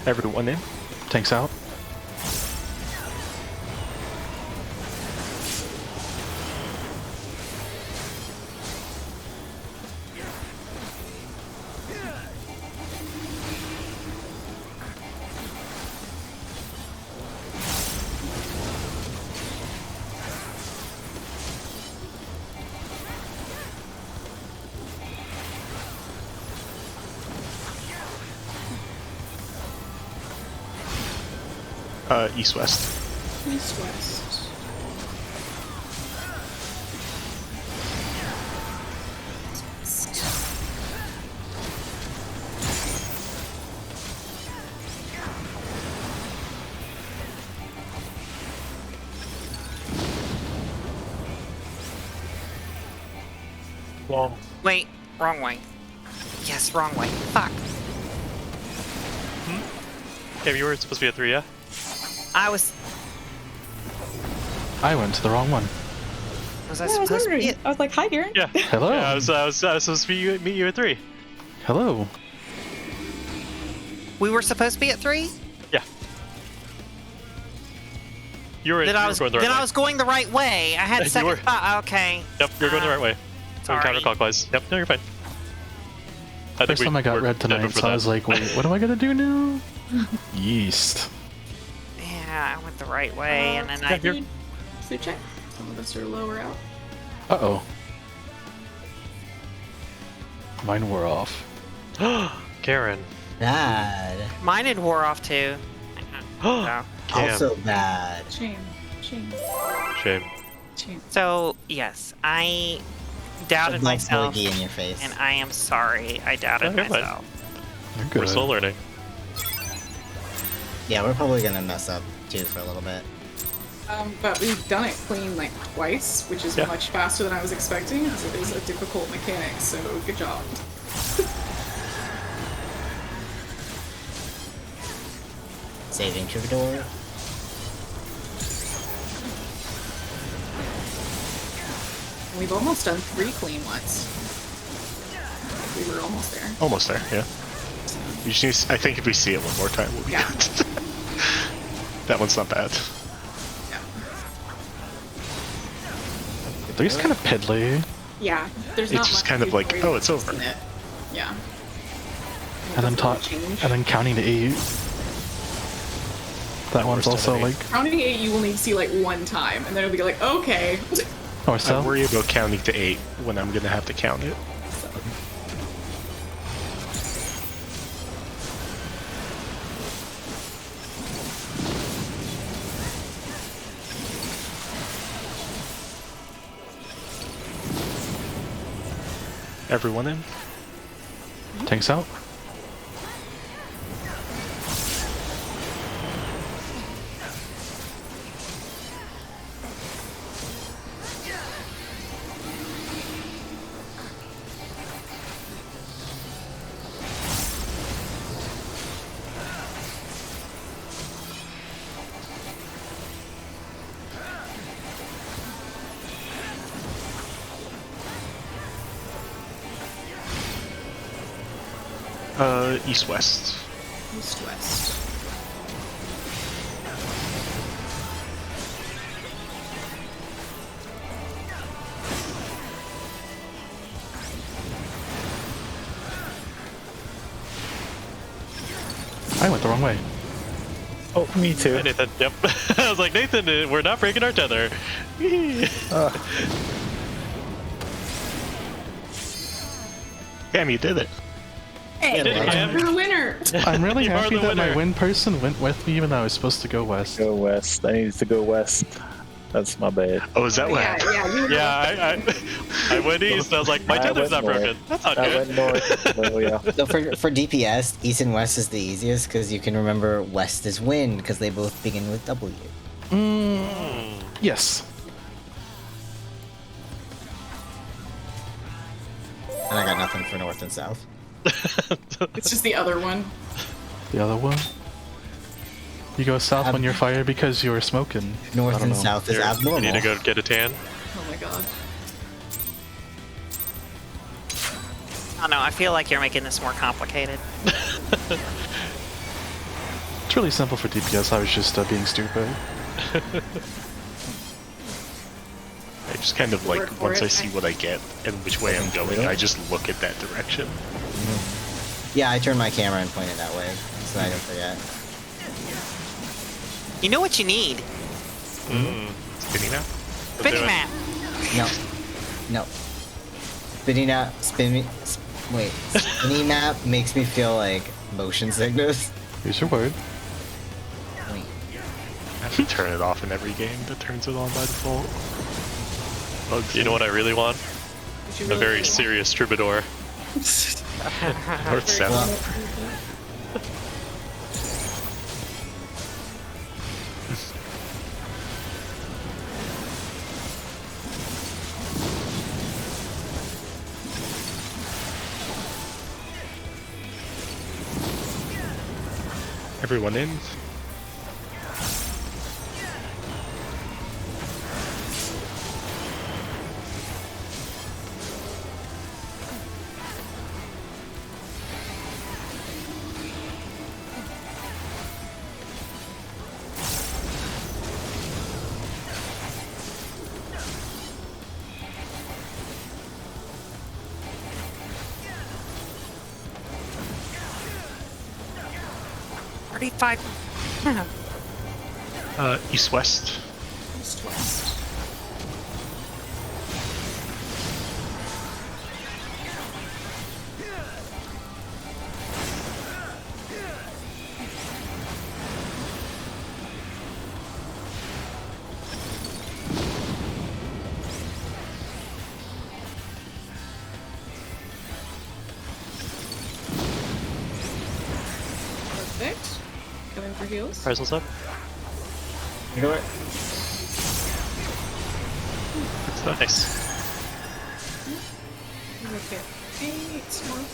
Everyone in? Tanks out. East-west. East-west. Well, Wait, wrong way. Yes, wrong way. Fuck. yeah, you were supposed to be at 3, yeah? I was I went to the wrong one. Was I Yeah, I was supposed to be wondering. at... I was like, hi, Darren. Yeah. Hello. Yeah, I was supposed to meet you at 3. Hello. We were supposed to be at 3? Yeah. You were, Then you I were was going the right way. I was going the right way. I had You second were. thought. Okay. Yep, you're going the right way. Going sorry. counterclockwise. Yep, no, you're fine. I First time I got red tonight, so I was like, wait, what am I gonna do now? Yeast. Yeah, I went the right way, and then I. Food check. Some of us are lower out. Uh-oh. Mine wore off. Karen. Bad. Mine had wore off too. So- Cam. Also bad. Shame. Shame. Shame. Shame. So yes, I doubted Love myself, bogey in your face. and I am sorry. I doubted Oh, you're fine. myself. You're good. We're still learning. Yeah, we're probably gonna mess up too for a little bit. But we've done it clean like twice, which is Yeah. much faster than I was expecting, as it is a difficult mechanic, so good job. Saving Troubadour. We've almost done 3 clean ones. We were almost there. Almost there, yeah. You just need, I think if we see it one more time, we'll be Yeah. good. That one's not bad. Yeah. Three's kind of piddly. Yeah. There's It's not just much kind of before like, you oh, it's over. in it. Yeah. And then Doesn't really change. and then counting to 8. That one's worst also enemy. like Counting 8 you will need to see like 1 time, and then it'll be like, okay. or I so. worry about counting to 8 when I'm gonna have to count it. Everyone in? Tanks out. East-west. East-west. I went the wrong way. Oh, me too. Hey, Nathan. Yep. I was like, Nathan, we're not breaking our tether. Damn, you did it. Hey, did it, Cam. you're the winner! I'm really You are happy the that my winner. win person went with me even though I was supposed to go west. Go west. I needed to go west. That's my bad. Oh, is that what yeah, happened? yeah, you Yeah, I went east. And I was like, my I tether's not went broken. north. That's not I good. went north. Oh, yeah. So for DPS, East and West is the easiest because you can remember West is wind because they both begin with W. Yes. And I got nothing for North and South. It's just the other one. The other one. You go south when you're fired because you were smoking. North I don't and know. South is Here, abnormal. You need to go get a tan. Oh my god. Oh no, I feel like you're making this more complicated. It's really simple for DPS. I was just being stupid. I just kind of like, Work for once it. I see what I get and which way I'm going, I just look at that direction. Yeah, I turn my camera and point it that way so I don't forget. You know what you need? Spinning now? Spinning it. map. No. No. Spinning map, wait. Spinning map makes me feel like motion sickness. Here's your word. Wait. I have to turn it off in every game that turns it on by default. Bugs You know what I really want? Did you A really very want- serious troubadour. North South. Well, Everyone in? 45. East-west. East-west. Perfect. Coming for heals. Presence up. You know what? Nice. Okay. 8 more.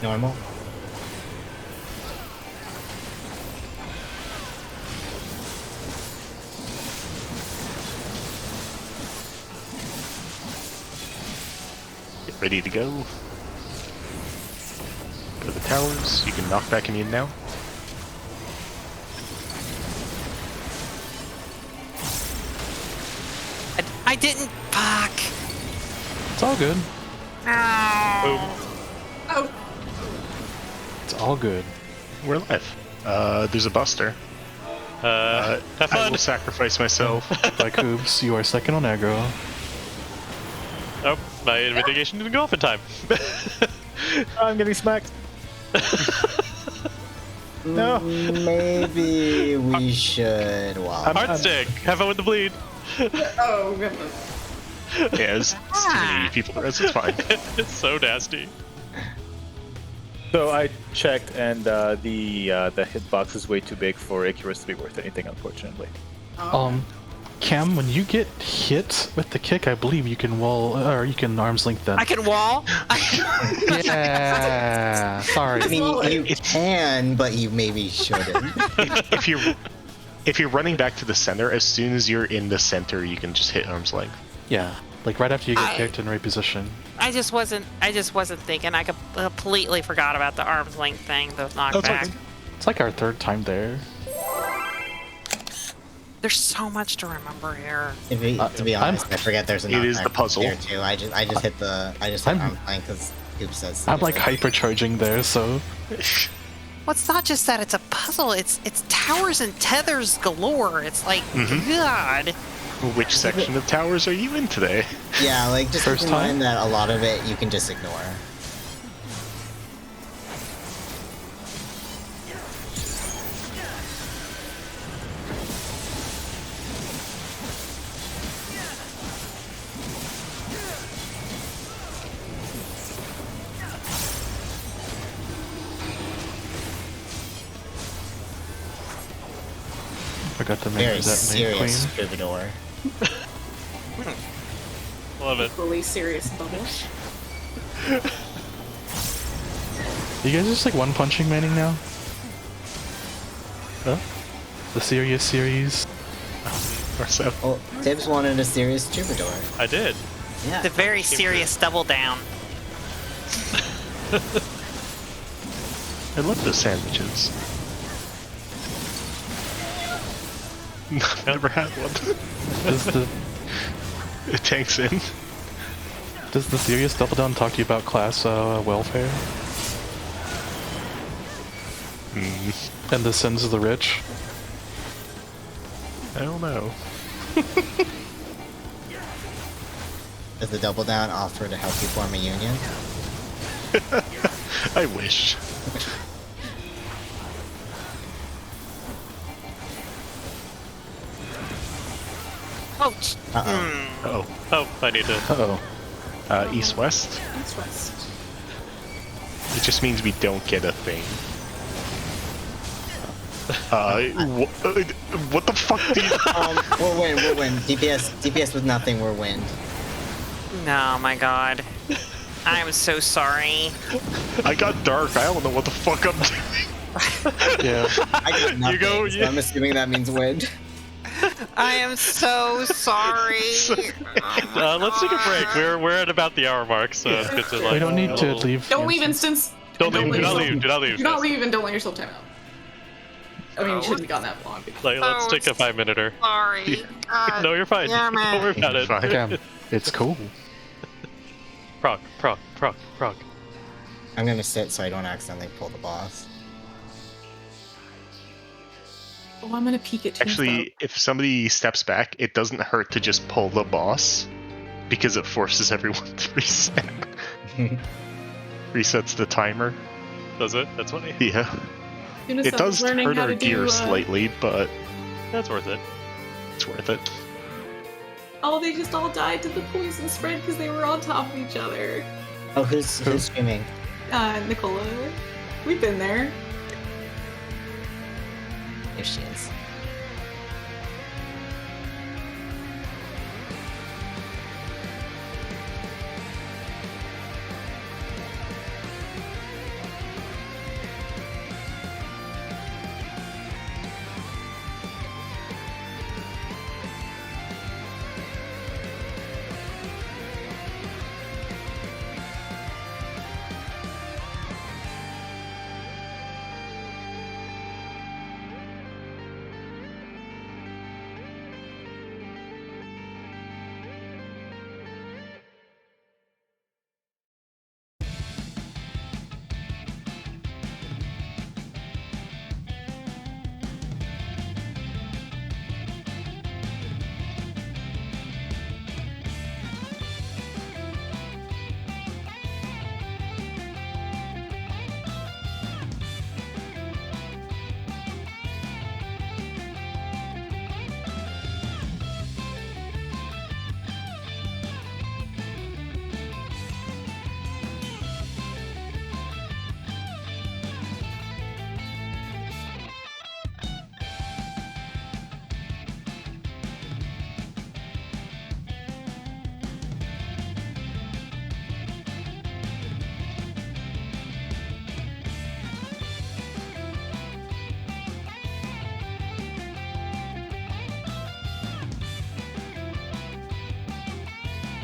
Normal. Get ready to go. Go to the towers. You can knock back immune now. I didn't. Fuck. It's all good. No. Oh, It's all good. We're live. There's a buster. Have I fun. will sacrifice myself. Like Hoops, you are second on aggro. Oh, my mitigation didn't go off in time. I'm getting smacked. No. Maybe we should. Well, Heart stick. Have fun with the bleed. oh goodness. Yeah, it's too many people. It's fine. It's so nasty. So I checked, and the hitbox is way too big for Icarus to be worth anything, unfortunately. Cam, when you get hit with the kick, I believe you can wall or you can arms length them. I can wall. Yeah. Sorry. I mean, you can, but you maybe shouldn't. If you're running back to the center, as soon as you're in the center, you can just hit arm's length. Yeah. Like right after you get kicked in right position. I just wasn't thinking. I completely forgot about the arm's length thing, the knockback. It's like our third time there. There's so much to remember here. To be honest, I forget there's a It is the puzzle. there too. I just hit arm length because Coop says. I'm like hypercharging there, so Well, it's not just that it's a puzzle. It's towers and tethers galore. It's like God. Which section of towers are you in today? Yeah, like just First keep in time? mind that a lot of it you can just ignore. forgot to make Very that name queen. serious troubadour. Love it. Equally serious bubble. You guys just like one punching manning now? Huh? The serious series? Or so. Well, Tibbs wanted a serious troubadour. I did. Yeah. The very serious double down. I love those sandwiches. Never had one. It tanks in. Does the serious double down talk to you about class welfare and the sins of the rich? I don't know. Does the double down offer to help you form a union? I wish. Ouch. Oh. Oh, I need to. Uh-oh. East-west? East-west. It just means we don't get a thing. What the fuck do you... We'll win. DPS with nothing, we're win. No, my God. I'm so sorry. I got dark. I don't know what the fuck I'm doing. Yeah. I got nothing, go, so I'm assuming that means win. I am so sorry. Let's take a break. We're at about the hour mark, so it's good to like. We don't need to leave. Don't leave instance. Don't leave. let Do not yourself- leave. Do not leave. Do not leave and don't let yourself time out. I mean, you shouldn't be gone that long. But... Like, let's Oh, take a 5-minuter. Sorry. No, you're fine. Yeah, man. Don't worry about it. Fine. Damn, it's cool. Proc. I'm gonna sit so I don't accidentally pull the boss. Oh, I'm gonna peek at Tombstone. Actually, if somebody steps back, it doesn't hurt to just pull the boss because it forces everyone to reset. Resets the timer. Does it? That's funny. Yeah. It does hurt our gear slightly, but That's worth it. it's worth it. Oh, they just all died to the poison spread because they were on top of each other. Oh, who's streaming? Nicola. We've been there. Here she is.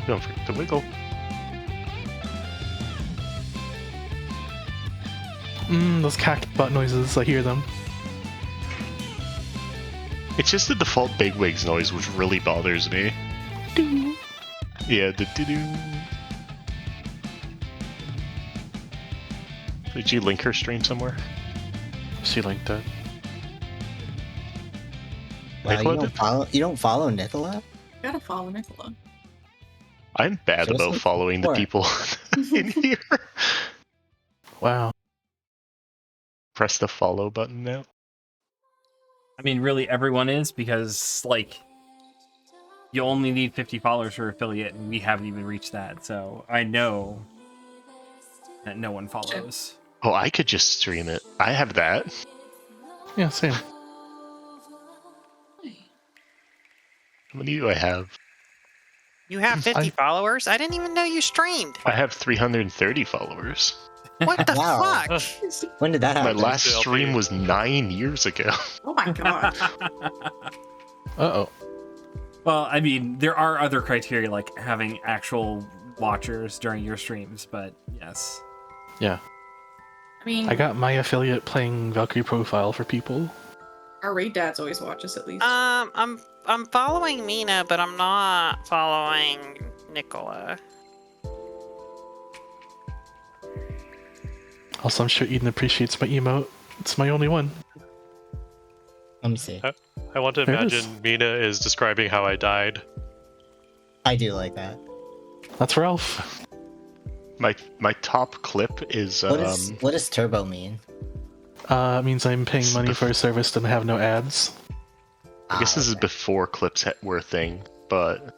Don't forget to wiggle. Those cack butt noises, I hear them. It's just the default bigwigs noise, which really bothers me. Doo. Yeah, the doo-doo. Did you link her stream somewhere? She linked it. Wow, Nicola you don't follow Nicola? Gotta follow Nicola. I'm bad Show us about some following the support. people in here. Wow. Press the follow button now. I mean, really, everyone is, because, like, you only need 50 followers for affiliate, and we haven't even reached that, so I know that no one follows. Oh, I could just stream it. I have that. Yeah, same. How many do I have? You have 50 I- followers? I didn't even know you streamed. I have 330 followers. What the Wow. fuck? When did that My happen? last JLP. stream was 9 years ago. Oh my god. Uh-oh. Well, I mean, there are other criteria, like having actual watchers during your streams, but yes. Yeah. I mean, I got my affiliate playing Valkyrie Profile for people. our raid dads always watch us at least. I'm following Mina, but I'm not following Nicola. Also, I'm sure Eden appreciates my emote. It's my only one. Let me see. I want to There it is. imagine Mina is describing how I died. I do like that. That's Ralph. My top clip is What does turbo mean? It means I'm paying money for a service and have no ads. I guess this is before clips were a thing, but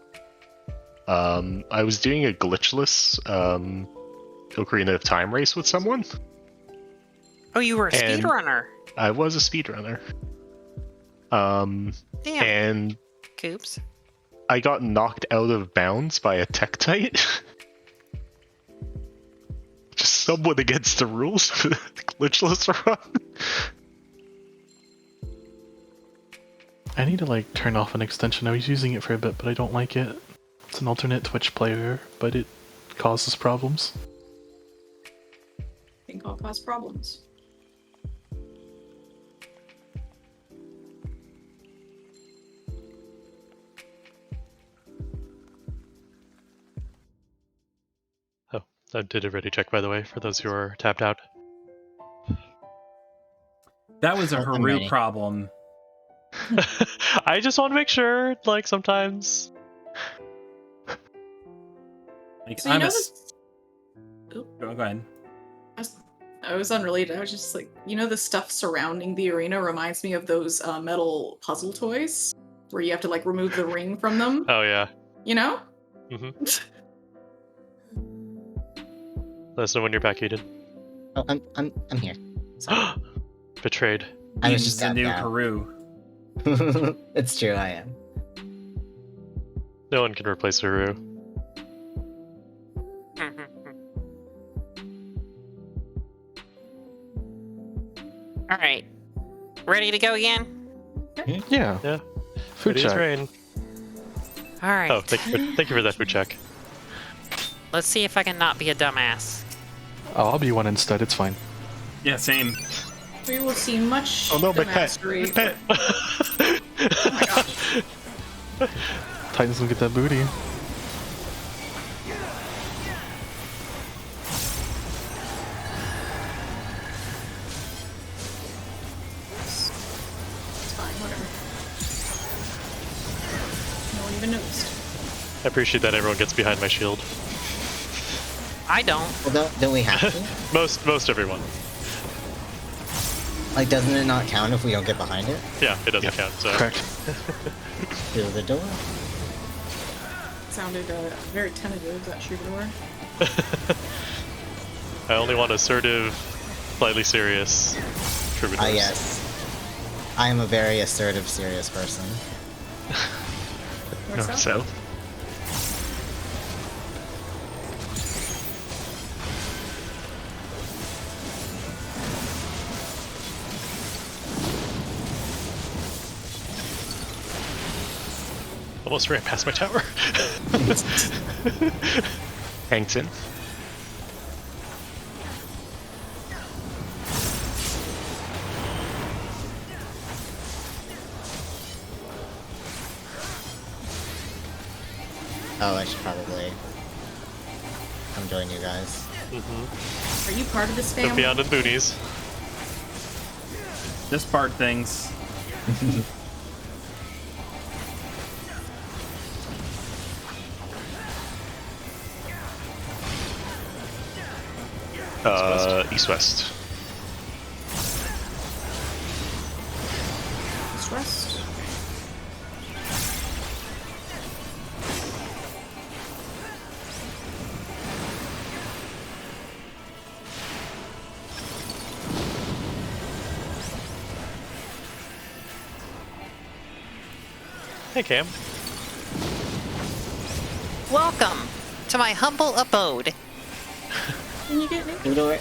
I was doing a glitchless Ocarina of Time race with someone. Oh, you were a And- speedrunner. I was a speedrunner. Damn, And Coops. I got knocked out of bounds by a Tektite. Just somewhat against the rules for the glitchless run. I need to like turn off an extension. I was using it for a bit, but I don't like it. It's an alternate Twitch player, but it causes problems. I think I'll cause problems. I did a ready check, by the way, for those who are tapped out. That was a I'm Haru ready. problem. I just want to make sure, like, sometimes... Like, So you I'm know a. this. Go ahead. I was unrelated. I was just like, you know, the stuff surrounding the arena reminds me of those metal puzzle toys where you have to like remove the ring from them. Oh, yeah. You know? Mm-hmm. Let us know when you're back, Eden. Oh, I'm here. Sorry. Betrayed. I was Eden's just the tapped new out. Haru. It's true, I am. No one can replace Haru. All right, ready to go again? Yeah. Yeah. Food It is check. rain. All right. Oh, thank you for that food check. Let's see if I can not be a dumbass. Oh, I'll be one instead. It's fine. Yeah, same. We will see much Oh no, my pet! mastery. My pet! Oh my gosh. Titans will get that booty. It's fine, whatever. No one even noticed. I appreciate that everyone gets behind my shield. I don't. Well, don't we have to? Most everyone. Like, doesn't it not count if we don't get behind it? Yeah, it doesn't count, so... Correct. Through the door. Sounded very tentative, that troubadour. I only want assertive, slightly serious troubadours. Ah, yes. I am a very assertive, serious person. North, North, south? south. Almost ran past my tower. Hankton. Oh, I should probably come join you guys. Are you part of this Go family? beyond the boonies. Just part things. East-west. East west. Hey, Cam. Welcome to my humble abode. Can you get me? Through the door.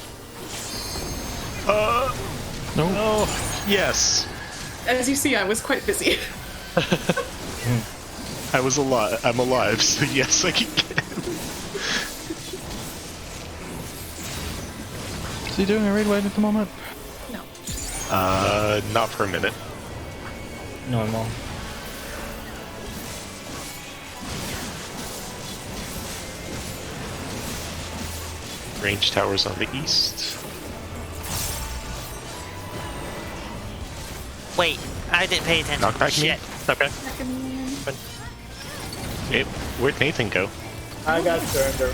No. Oh, yes. As you see, I was quite busy. I was alive. I'm alive, so yes, I can get him. Is he doing a raid wide at the moment? No. Not for a minute. Normal. Range towers on the east. Wait, I didn't pay attention. Knock back me. Shit. Okay. Where'd Nathan go? I got surrender.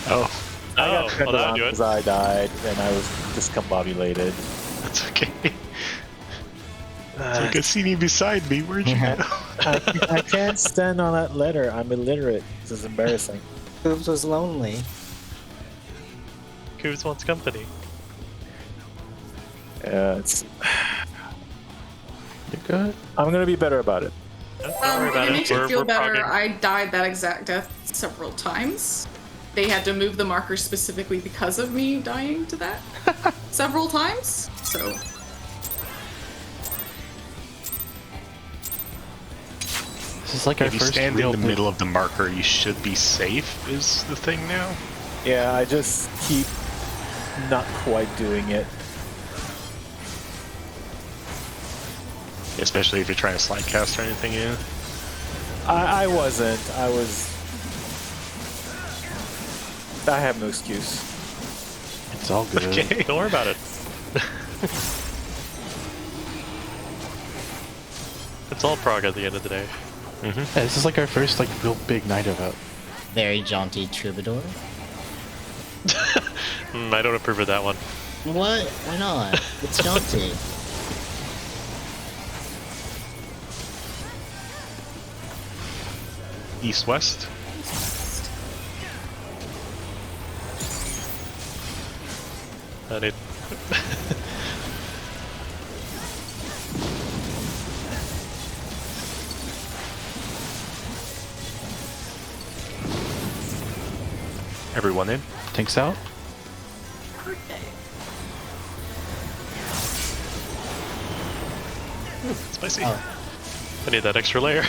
Oh, Oh, well, that'll do it. Because I died and I was discombobulated. that's okay. It's like I see you beside me. Where'd you go? I can't stand on that letter. I'm illiterate. This is embarrassing. Boobs was lonely. Coos wants company. Yeah, it's. You good? I'm gonna be better about it. Don't worry about If it it. makes you feel better, progging. I died that exact death several times. They had to move the marker specifically because of me dying to that several times. So This is like our If you first stand real in the big- middle of the marker, you should be safe, is the thing now. Yeah, I just keep not quite doing it. Especially if you're trying to slide cast or anything in. I wasn't. I was. I have no excuse. It's all good. Okay, don't worry about it. It's all prog at the end of the day. Yeah, this is like our first like real big night event. Very jaunty troubadour. I don't approve of that one. What? Why not? It's jaunty. East-west. I need. Everyone in. Tanks out. Spicy. Oh. I need that extra layer.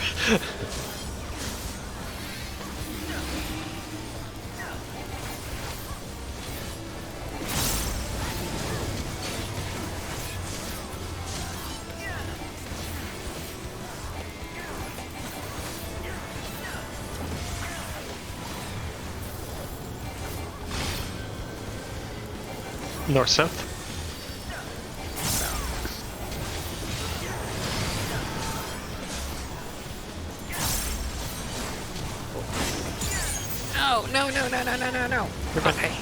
North-south. No, no, no, no, no, no, no, no. You're fine. Okay.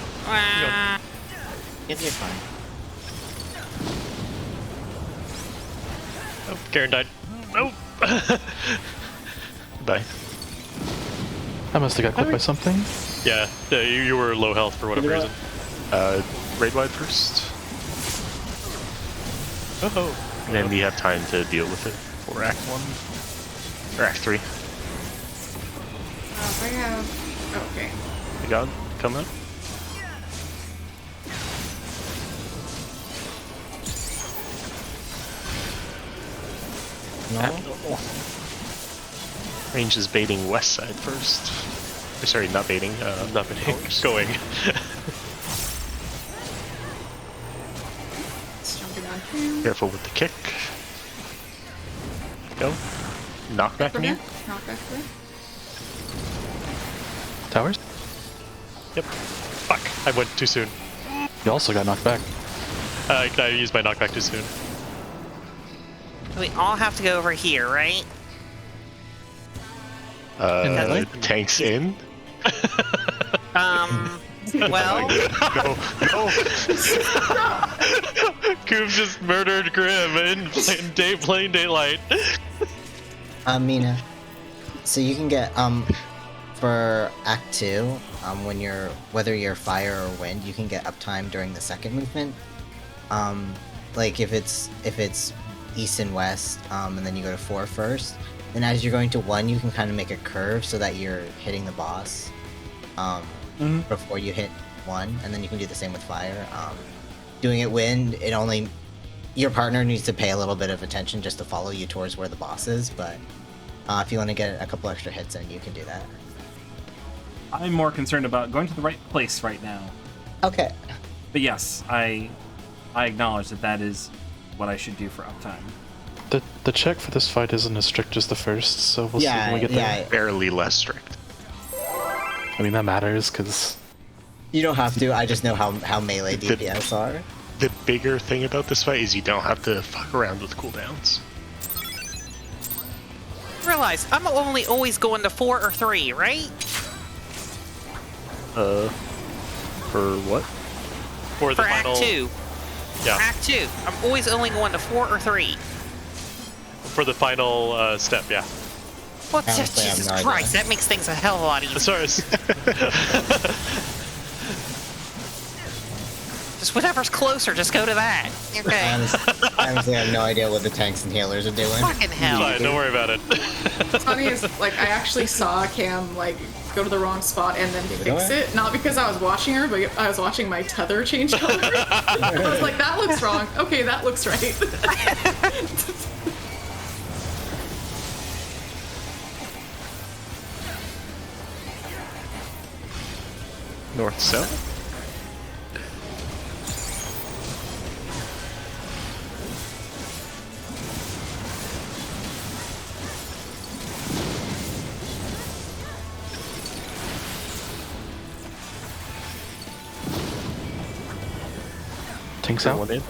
If you're fine. Oh, Karen died. Nope. Bye. I must have got clipped by something. Yeah, you were low health for whatever reason. Raid wide first. Oh. And then we have time to deal with it for Act 1. Or Act 3. I have. Okay. You got it? Come out. No? Range is baiting west side first. Or, sorry, not baiting. Not been going. It's jumping on him. Careful with the kick. Go. Knockback For me. him. Knock back for him. Towers. Yep. Fuck. I went too soon. You also got knocked back. I used my knockback too soon. We all have to go over here, right? Tanks in. Well, No, no. Coop just murdered Grim in plain daylight. Mina. So you can get for Act 2, when you're whether you're fire or wind, you can get uptime during the second movement. Like if it's east and west, and then you go to 4 first. And as you're going to 1, you can kind of make a curve so that you're hitting the boss before you hit 1, and then you can do the same with fire. Doing it wind, it only your partner needs to pay a little bit of attention just to follow you towards where the boss is, but if you want to get a couple extra hits in, you can do that. I'm more concerned about going to the right place right now. Okay. But yes, I acknowledge that is what I should do for uptime. The check for this fight isn't as strict as the first, so we'll see when we get there. Barely less strict. I mean, that matters, because... You don't have to, I just know how melee DPS are. The bigger thing about this fight is you don't have to fuck around with cooldowns. realize I'm only always going to 4 or 3, right? For what? For the For final. Act 2. Yeah. Act 2. I'm always only going to 4 or 3. For the final step, yeah. Well, Honestly, I have Jesus no idea. Christ, that makes things a hell of a lot easier. Sorry. Just whatever's closer, just go to that. Okay. Honestly, I have no idea what the tanks and healers are doing. Fucking hell. Fine, don't worry about it. What's funny is, like, I actually saw Cam, like, go to the wrong spot and then fix it. Not because I was watching her, but I was watching my tether change color. I was like, that looks wrong. Okay, that looks right. North south? Tanks out. One in.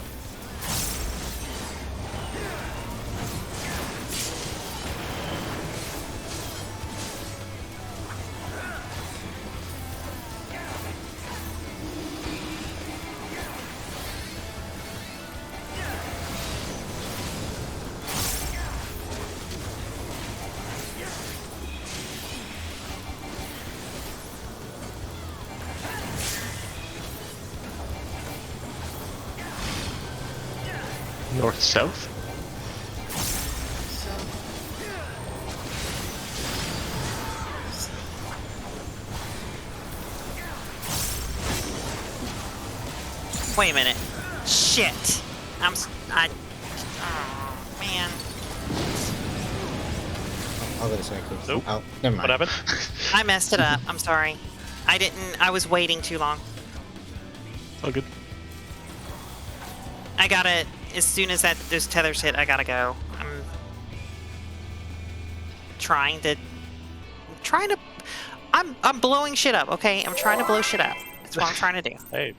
North south. Wait a minute. Shit. Oh, man. I'll go this way, please. Nope. Oh, never mind. What happened? I messed it up. I'm sorry. I was waiting too long. All good. I gotta, as soon as those tethers hit, I gotta go. I'm blowing shit up, okay? I'm trying to blow shit up. That's what I'm trying to do. Hey,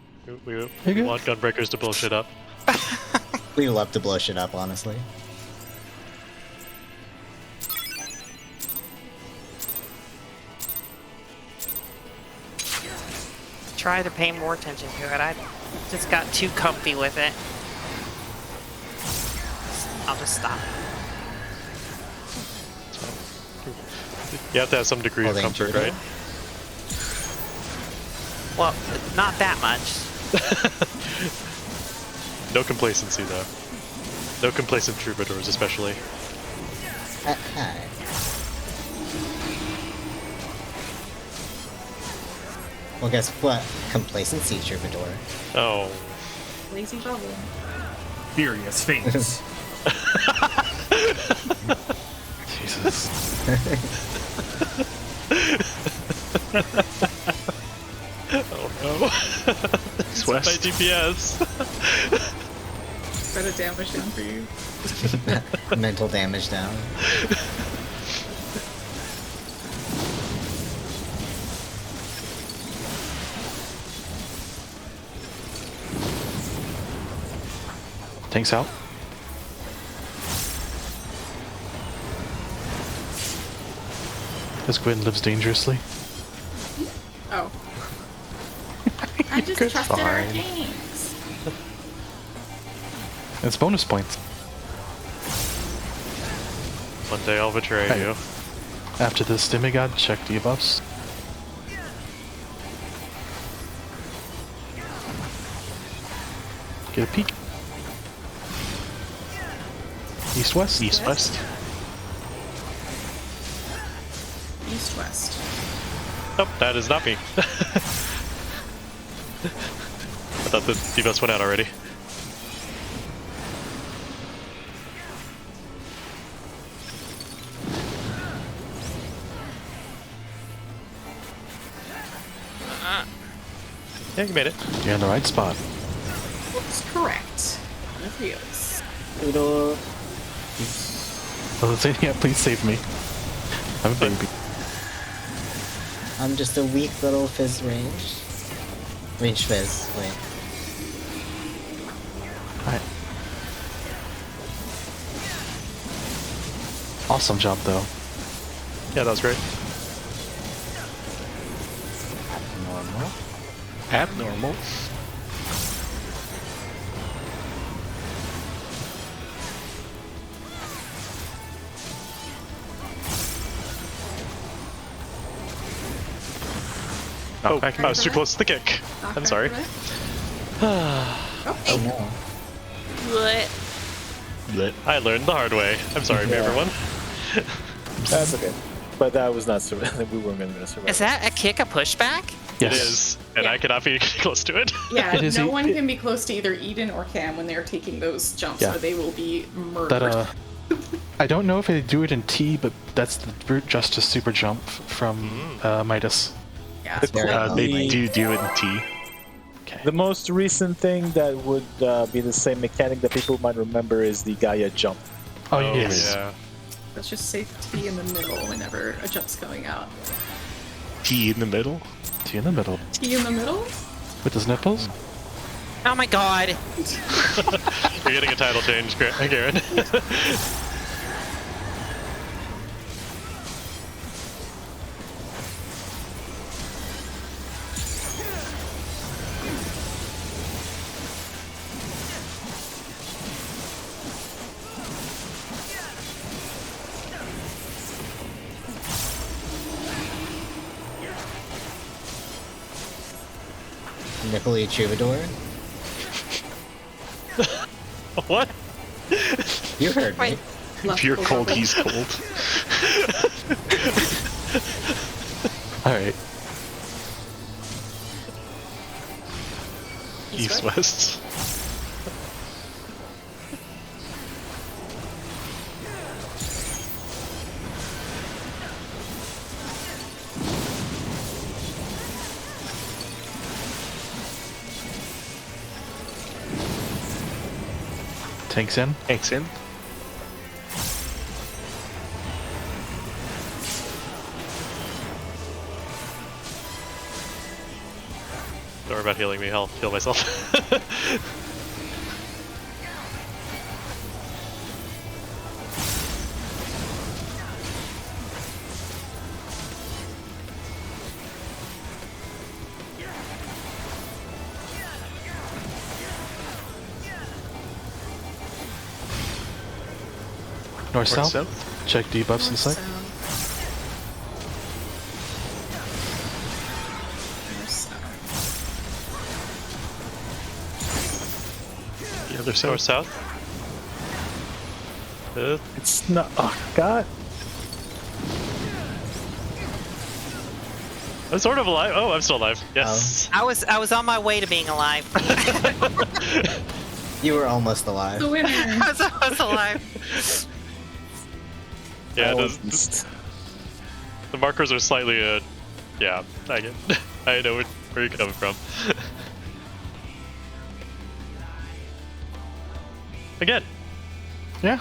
we good. want gunbreakers to blow shit up. We love to blow shit up, honestly. Try to pay more attention to it. I just got too comfy with it. I'll just stop. You have to have some degree of Holding comfort, trigger. right? Well, not that much. No complacency, though. No complacent troubadours, especially. Hi. Well, guess what? Complacency, troubadour. Oh. Lazy bubble. Furious face. Jesus. Oh no. It's My west. GPS. Put a damage down for you. Mental damage down. Tanks out. This Gwyn lives dangerously. Oh. I just trusted our games. It's bonus points. One day I'll betray Hey. you. After this demigod, check debuffs. Get a peek. East west. East west. East west. Nope, that is not me. I thought the debuffs went out already. Yeah, you made it. You're in the right spot. Looks correct. On the fields. Well, let's say, yeah, please save me. I'm a baby. I'm just a weak little fizz range. Range fizz, wait. Alright. Awesome job, though. Yeah, that was great. Normal. Abnormal. Oh, back I was too right? close to the kick. Knock I'm back sorry. right? Oh no. Blech. Lit. I learned the hard way. I'm sorry, Yeah. everyone. That's okay. But that was not we weren't going to survive. Is that a kick, a pushback? Yes. It is, and Yeah. I cannot be close to it. Yeah, It is no a- one can be close to either Eden or Cam when they're taking those jumps, Yeah. or they will be murdered. That I don't know if they do it in T, but that's the brute justice super jump from Midas. yeah, The like- They do it in T. Okay. The most recent thing that would be the same mechanic that people might remember is the Gaia jump. Oh, yes. Yeah. let's just say T in the middle whenever a jump's going out. T in the middle. T in the middle T in the middle? with his nipples. Oh my god. You're getting a title change, Garen. Nipply Troubadour. What? You heard me. Wait. If you're cold, he's cold. All right. East west. Tanks in. Tanks in. Don't worry about healing me. I'll heal myself. North south. south. Check debuffs in North, sight. south. North, south. The other North, south. south. It's not. Oh God. I'm sort of alive. Oh, I'm still alive. Yes. I was on my way to being alive. You were almost alive. The winner. I was alive. Yeah, Almost. the markers are slightly. Yeah, I get. I know where you're coming from. Again. Yeah.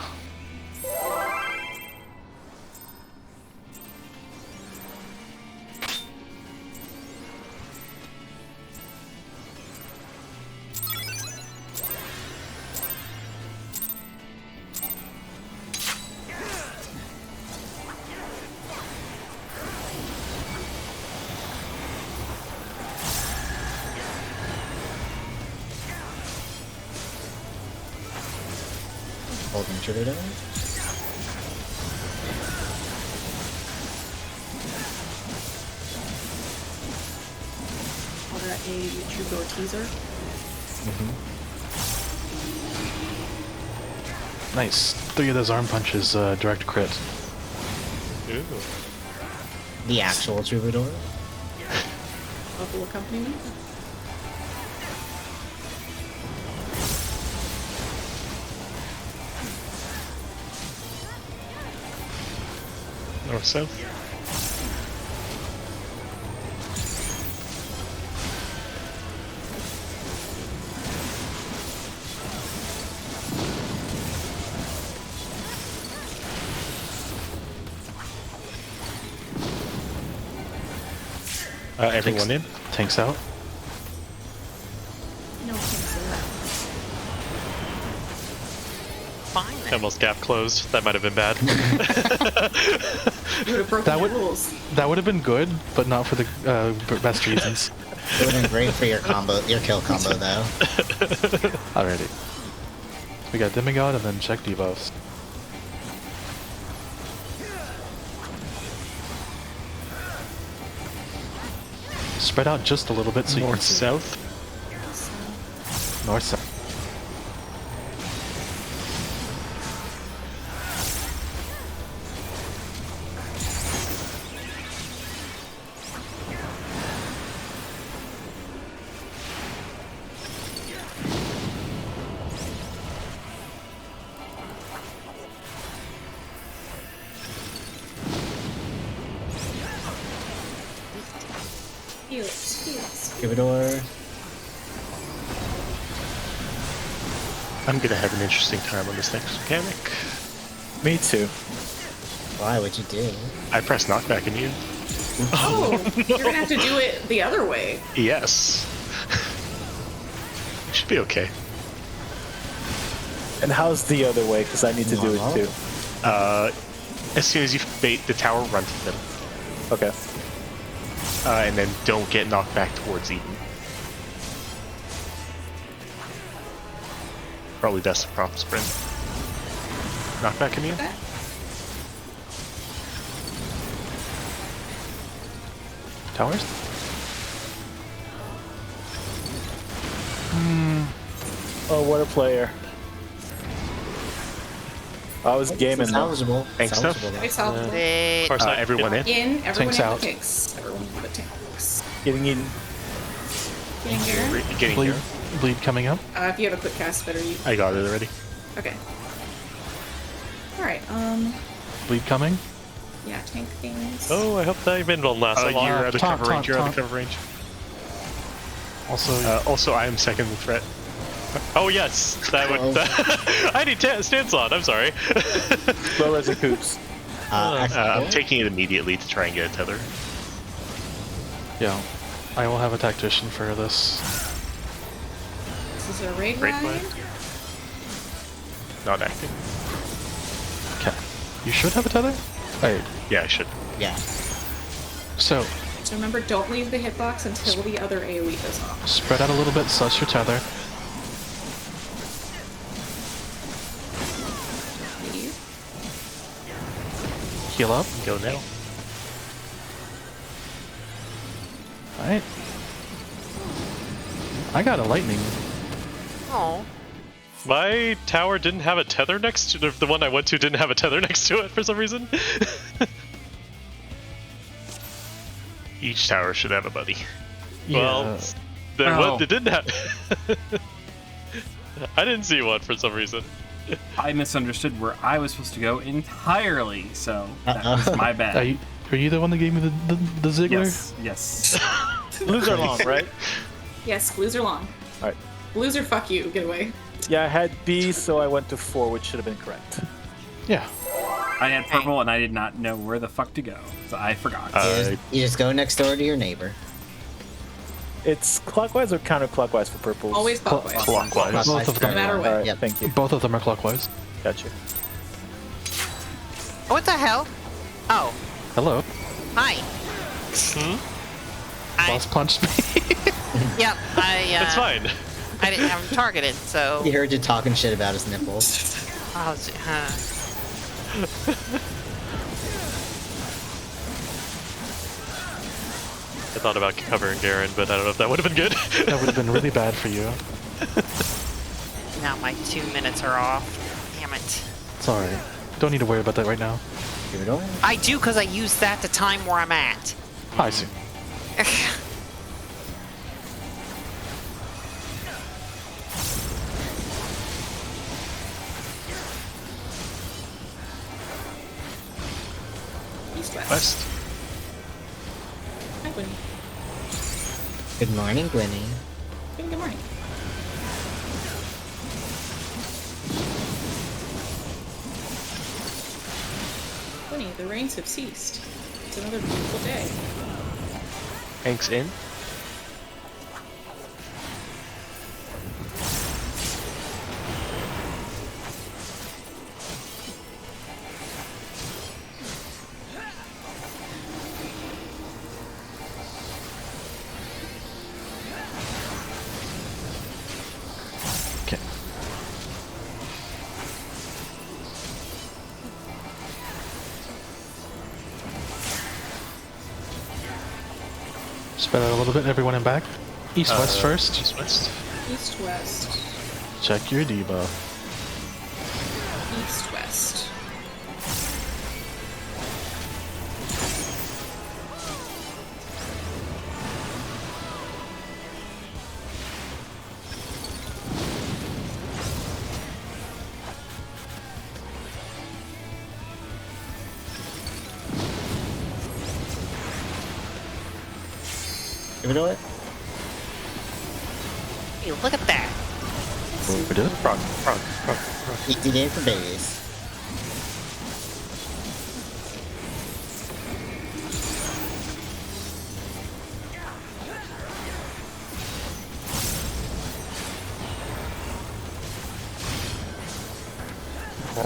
Holding Troubadour. Call that a Troubadour teaser. Nice. 3 of those arm punches, direct crit. Ooh. The actual Troubadour. Buffalo accompaniment. North south. Everyone in. Tanks out. No, can't say that. Fine. I almost gap closed. That might have been bad. You would have broken That the would- rules. That would have been good, but not for the best reasons. It would have been great for your combo, your kill combo though. Alrighty. We got Demigod and then check debuffs. Spread out just a little bit so you can North see. south. North south. Heals, heals. Troubadour. I'm gonna have an interesting time on this next mechanic. Me too. Why would you do? I press knockback and you. Oh, you're gonna have to do it the other way. Yes. Should be okay. And how's the other way? Because I need to do it Normal. too. As soon as you bait the tower, run to the middle. Okay. And then don't get knocked back towards Eden. Probably best to prop sprint. Knockback immune? That? Towers? Oh, what a player. I was gaming though. Salvageable. Thanks, Salvageable, Steph. though. Very salvageable. They- Of course, Everyone in? Everyone Tanks in out. the tanks. Everyone in the tanks. Getting in. Getting here. Getting Bleed, here. bleed coming up. If you have a quick cast, better you. I got it already. Okay. Alright, Bleed coming. yeah, tank things. Oh, I hope that even won't last so long. You're out of Taunt, cover range. You're out taunt, of cover range. Also, Also, I am second in threat. Oh yes, that would. I need stance on. I'm sorry. Low res and coops. I'm taking it immediately to try and get a tether. yeah. I will have a tactician for this. This is a raid Raid ride. flag. Not acting. Okay. You should have a tether? Alright. Yeah, I should. Yeah. So, So remember, don't leave the hitbox until the other AoE goes off. spread out a little bit, suss your tether. Leave. Heal up. Go now. Alright. I got a lightning. Oh. My tower didn't have a tether next to the one I went to. Didn't have a tether next to it for some reason. Each tower should have a buddy. Well, then Oh. what? It didn't have. I didn't see one for some reason. I misunderstood where I was supposed to go entirely, so that Uh-oh. was my bad. Are you the one that gave me the Ziggler? Yes. Blues are long, right? Yes, blues are long. Alright. Blues are fuck you, get away. Yeah, I had B, so I went to 4, which should have been correct. Yeah. I had purple and I did not know where the fuck to go, so I forgot. You just go next door to your neighbor. It's clockwise or counterclockwise for purples? Always clockwise. Clockwise. Both of them. No matter what. Alright, Yep. thank you. Both of them are clockwise. Gotcha. What the hell? Oh, Hello. hi. Boss punched me. Yep, It's fine. I didn't have him targeted, so. He heard you talking shit about his nipples. Oh, I thought about covering Garen, but I don't know if that would have been good. That would have been really bad for you. now my 2 minutes are off. Damn it. It's alright. Don't need to worry about that right now. Give it away. I do because I use that to time where I'm at. I see. East west. West. Hi, Winnie. Good morning, Gwenny. Good morning. Winnie, the rains have ceased. It's another beautiful day. Hanks in. Okay. Spread out a little bit, everyone in back. East-west first. East west. East west. Check your debuff. East west. Give it away. Hey, look at that. We did it? Frog. Frog. Easy game for babies.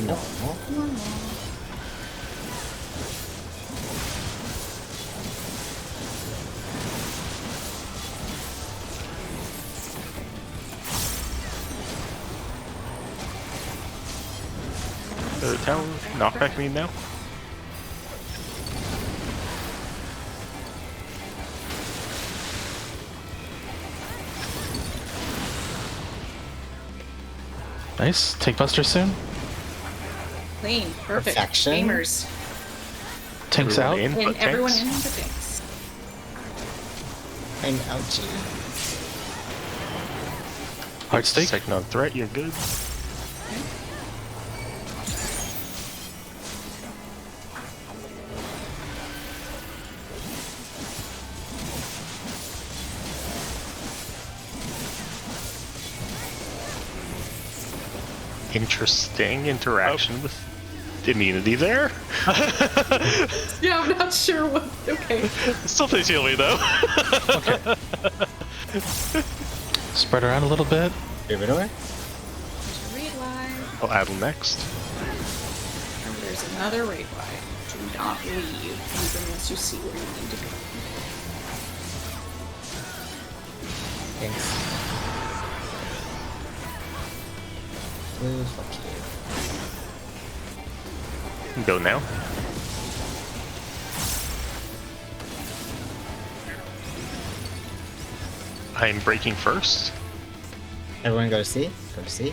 Normal. Tower knockback me now. Nice. Take Buster soon. Clean. Perfect. Perfection. Gamers. Tanks out. In, And but everyone in tanks. the tanks. I'm ouchie. Hard stake. Second on threat, you're good. Interesting interaction with immunity there. Yeah, I'm not sure what. Okay. Still plays heal me though. Spread around a little bit. Give it away. Raid wide. I'll addle next. Oh, there's another raid wide. Do not leave even once you see where you need to go. Thanks. Blue, fuck you. Go now. I'm breaking first. Everyone go to C. Go to C.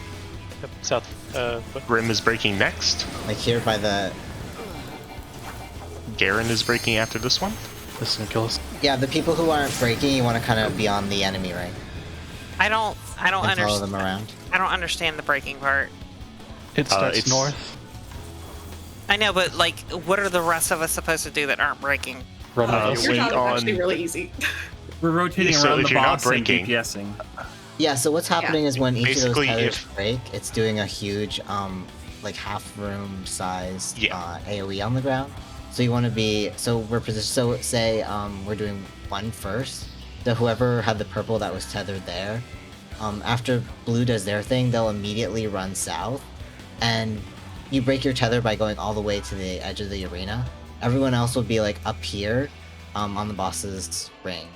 Yep, south. Grim is breaking next. Like here by the. Garen is breaking after this one. This is gonna kill us. Yeah, the people who aren't breaking, you want to kind of be on the enemy ring I don't and follow them understand. around. I don't understand the breaking part. It starts it's- north. I know, but like, what are the rest of us supposed to do that aren't breaking? Run Uh, with us. Your wait job is actually on- really easy. We're rotating So around if the you're not boss and breaking- DPSing. Yeah, so what's happening is when each of those Basically, tethers if- break, it's doing a huge, like half room sized Yeah. AoE on the ground. So you want to be, so we're positioned, so say we're doing one first. So whoever had the purple that was tethered there, after blue does their thing, they'll immediately run south. And you break your tether by going all the way to the edge of the arena. Everyone else will be like up here on the boss's ring.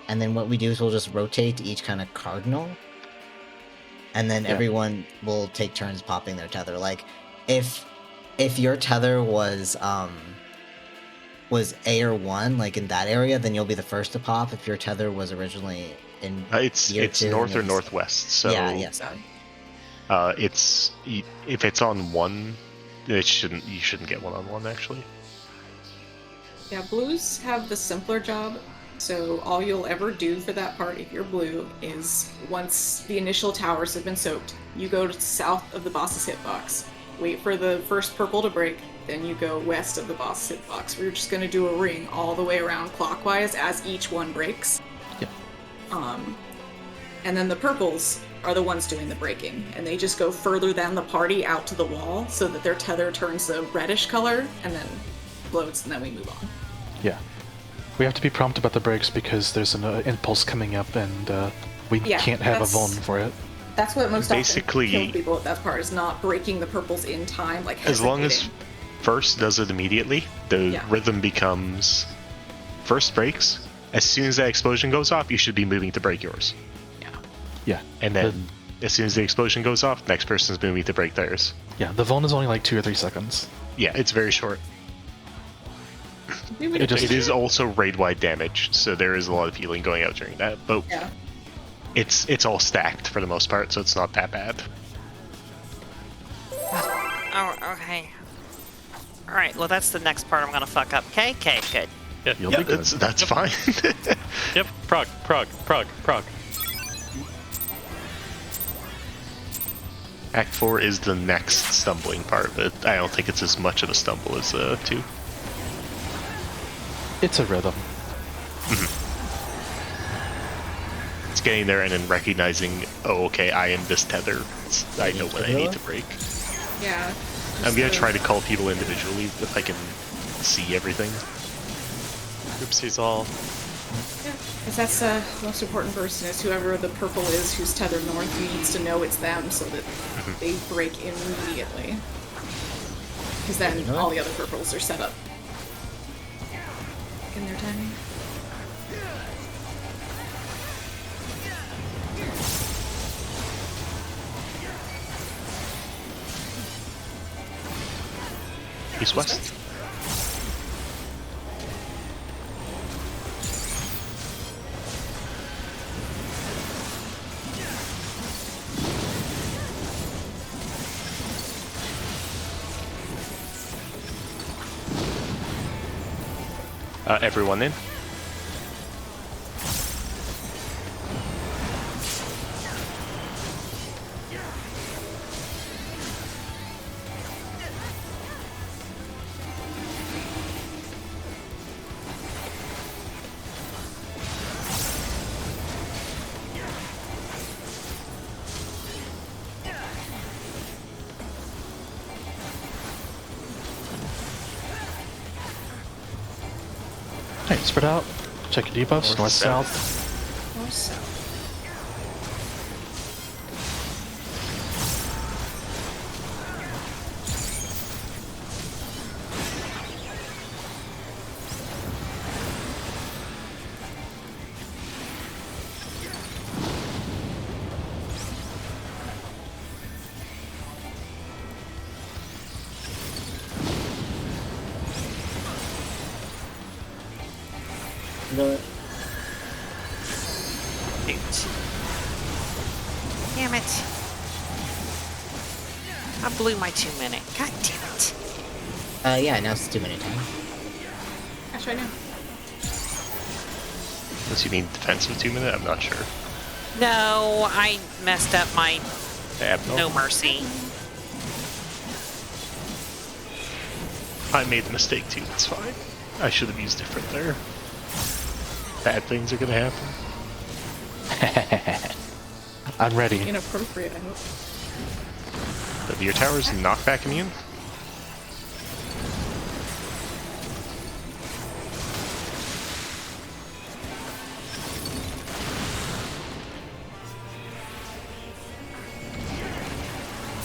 And then what we do is we'll just rotate to each kind of cardinal. And then everyone will take turns popping their tether. Like if your tether was A or 1, like in that area, then you'll be the first to pop. If your tether was originally in It's year it's 2, north or maybe- northwest. So yeah, yes. it's if it's on one, you shouldn't get one on one actually. Yeah, blues have the simpler job. So all you'll ever do for that part, if you're blue, is once the initial towers have been soaked, you go to south of the boss's hitbox. Wait for the first purple to break, then you go west of the boss's hitbox. We're just going to do a ring all the way around clockwise as each one breaks. Yeah. And then the purples are the ones doing the breaking, and they just go further than the party out to the wall so that their tether turns a reddish color and then floats, and then we move on. Yeah. We have to be prompt about the breaks because there's an impulse coming up and we Yeah, can't have a that's- vuln for it. That's what most Basically- often kills people at that part, is not breaking the purples in time, like As long as hesitating. first does it immediately, the Yeah. rhythm becomes first breaks. As soon as that explosion goes off, you should be moving to break yours. Yeah. And then as soon as the explosion goes off, next person's moving to break theirs. Yeah, the vuln is only like 2 or 3 seconds. Yeah, it's very short. We would it just- It is also raid-wide damage, so there is a lot of healing going out during that. But Yeah. it's all stacked for the most part, so it's not that bad. Oh, okay. All right. Well, that's the next part I'm gonna fuck up. Okay. Good. You'll Yeah, be good. that's fine. Yep, prog. Act 4 is the next stumbling part, but I don't think it's as much of a stumble as 2. It's a rhythm. It's getting there and then recognizing, oh, okay, I am this tether. I know when I need to break. Yeah. I'm gonna try to call people individually if I can see everything. Oopsies all. Yeah, because that's the most important person, is whoever the purple is who's tethered north needs to know it's them so that they break immediately. because then all the other purples are set up in their timing. East west. Everyone in. Alright, spread out. Check your debuffs. North, south. North, south. Damn it. I blew my 2 minute. God damn it. Yeah, now it's 2 minute time. Gosh, right now. Unless you mean defensive 2 minute, I'm not sure. No, I messed up my no mercy. I made a mistake too, it's fine. I should have used different there. Bad things are gonna happen. I'm ready. Inappropriate, I hope. But your tower's knockback immune?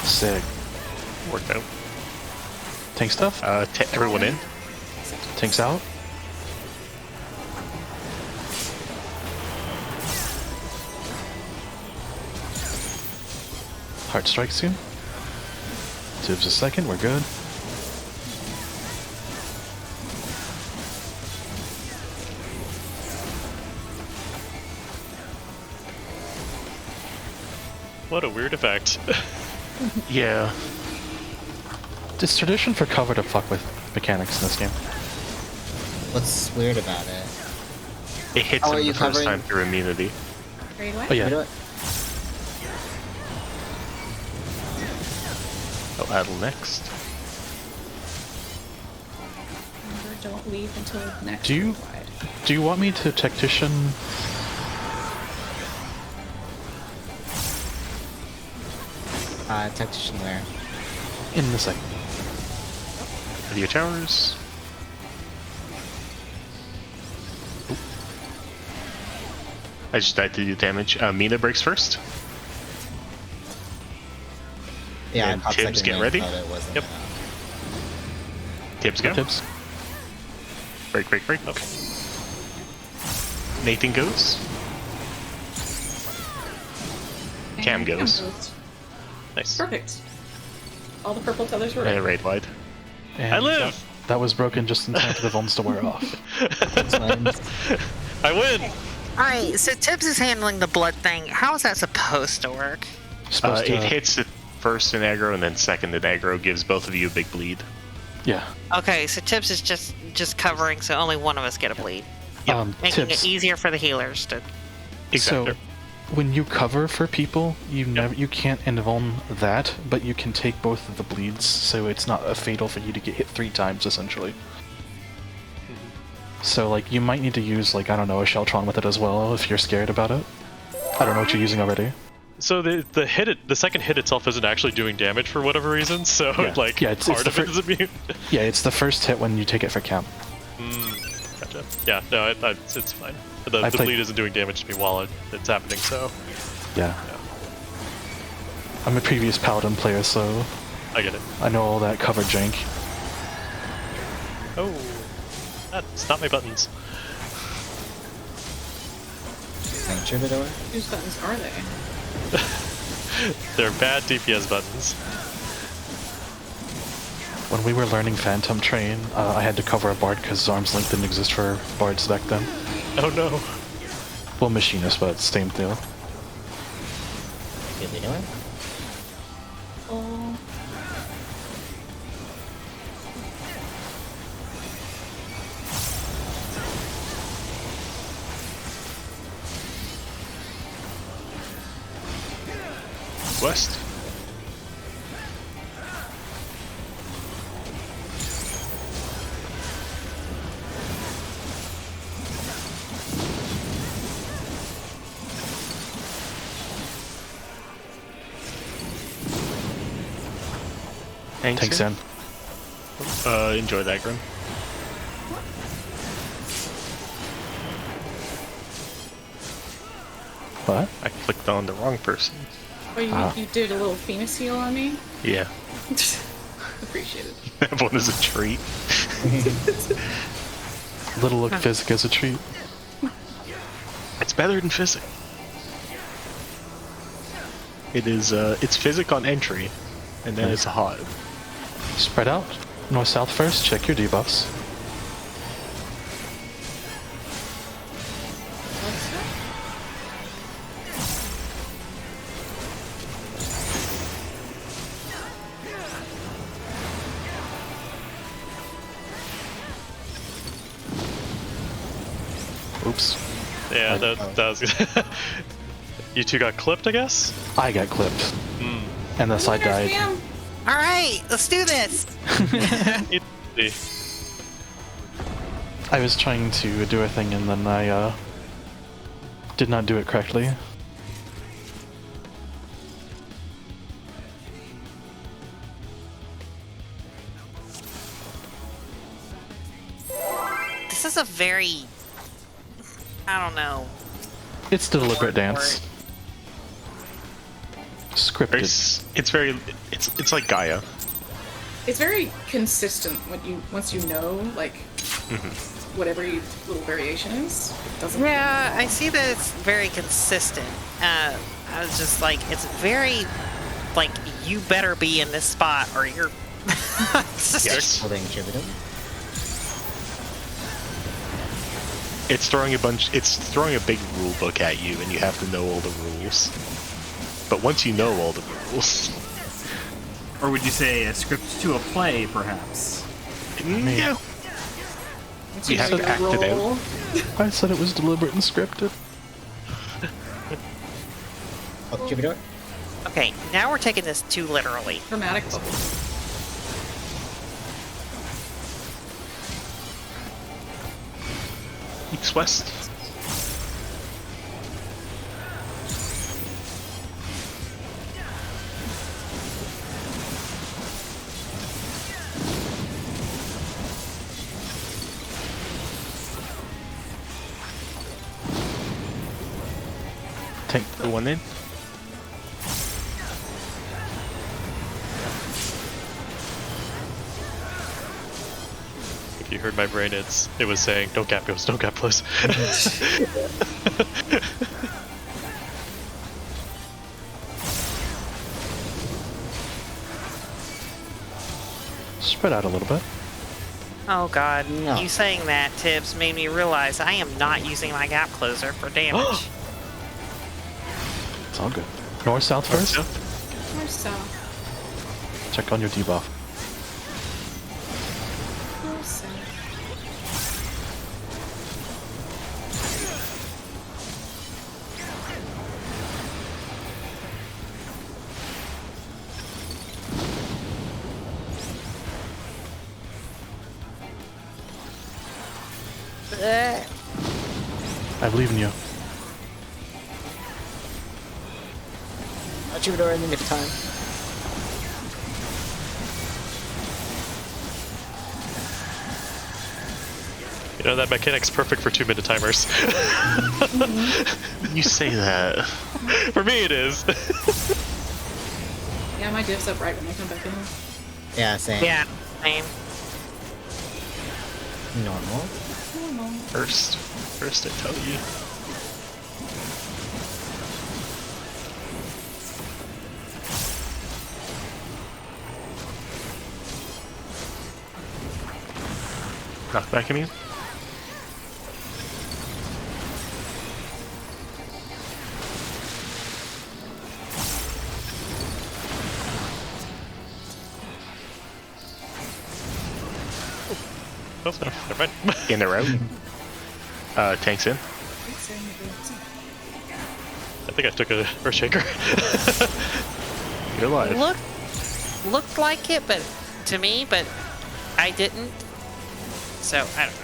Sick. Worked out. Tank stuff? Everyone in? Tanks out? Heart strike soon. Tibbs a second, we're good. What a weird effect. Yeah. It's tradition for cover to fuck with mechanics in this game. What's weird about it? It hits How are him you the first covering? time through immunity. Ready away? Oh yeah. You know what? Oh, Adel next. Remember, don't leave until next Do you- wide. Do you want me to tactician? Tactician where? In the second. For your towers. Oop. I just died to do damage. Mina breaks first. Yeah, And I popped Tibbs, second get in, ready. but it wasn't, Yep. Tibbs go. Tibbs. Break, break, break. Okay. Nathan goes. Cam And goes. Nice. Perfect. All the purple tethers were ready. Raid wide. And I live! That was broken just in time for the Vulns to wear off. That's fine. I win! Alright, so Tibbs is handling the blood thing. How is that supposed to work? Supposed It to, hits it first in aggro and then second in aggro, gives both of you a big bleed. yeah. Okay, so Tibbs is just covering, so only one of us get a bleed. Making Tibbs. it easier for the healers to... Exactly. So, when you cover for people, you can't invuln that, but you can take both of the bleeds, so it's not a fatal for you to get hit 3 times essentially. So like you might need to use like I don't know a Sheltron with it as well if you're scared about it. I don't know what you're using already. So the second hit itself isn't actually doing damage for whatever reason, so like it's part the of it is immune. Yeah, it's the first hit when you take it for camp. Gotcha. Yeah, no, it's fine. The bleed isn't doing damage to me while it's happening, so Yeah. I'm a previous Paladin player, so I get it. I know all that cover jank. Oh, that's not my buttons. Thank Troubadour. Whose buttons are they? They're bad DPS buttons. When we were learning Phantom Train, I had to cover a bard because arm's length didn't exist for bards back then. Oh no. Well, machinist, but same deal. What are we doing? Oh. West. Tanks in. Enjoy that, Grim. What? I clicked on the wrong person. Oh, you did a little Phoenix heal on me? Yeah, Appreciate it. that one is a treat. Little look physic as a treat. It's better than physic. It is. It's physic on entry, and then it's hot. Spread out. North south first. Check your debuffs. What's that? Oops. Yeah, that was. You two got clipped, I guess. I got clipped. And thus I There's died. Pam. All right, let's do this. I was trying to do a thing and then I did not do it correctly. This is a very, I don't know. It's the deliberate dance. Scripted. It's like Gaia. It's very consistent once you know, like, whatever your little variation is. It doesn't. Yeah, I see that it's very consistent. I was just like, it's very, like, you better be in this spot or you're. Yes. Holding Troubadour. It's throwing a big rule book at you, and you have to know all the rules. But once you know all the rules, Or would you say a script to a play, perhaps? yeah, Once you have know to your act it out. role. I said it was deliberate and scripted. Oh, Troubadour. Okay, now we're taking this too literally. Dramatic bubble. east west. Take The one in. If you heard my brain, it was saying, "Don't gap ghost, don't gap close." spread out a little bit. Oh god, No. you saying that, Tibbs, made me realize I am not using my gap closer for damage. It's all good. North south first. North south. Check on your debuff. North south. I believe in you. Troubadour in the nick of time. You know, that mechanic's perfect for 2-minute timers. You say that. For me, it is. Yeah, my div's up right when I come back in. Yeah, same. Yeah, same. Normal. First I tell you. Knock back at me. Oh, no, never mind. In or out. Tanks in. I think I took a Earthshaker. You're alive. Looked like it, but to me, but I didn't. So I don't know.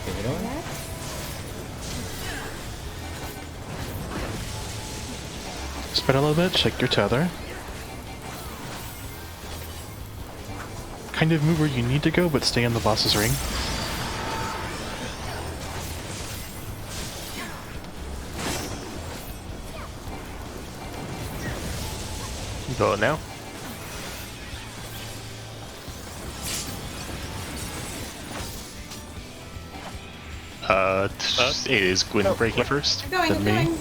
Give it on. Spread a little bit, check your tether. Kind of move where you need to go, but stay in the boss's ring. Go now. It is Gwyn breaking first. Going, Then I'm me. going.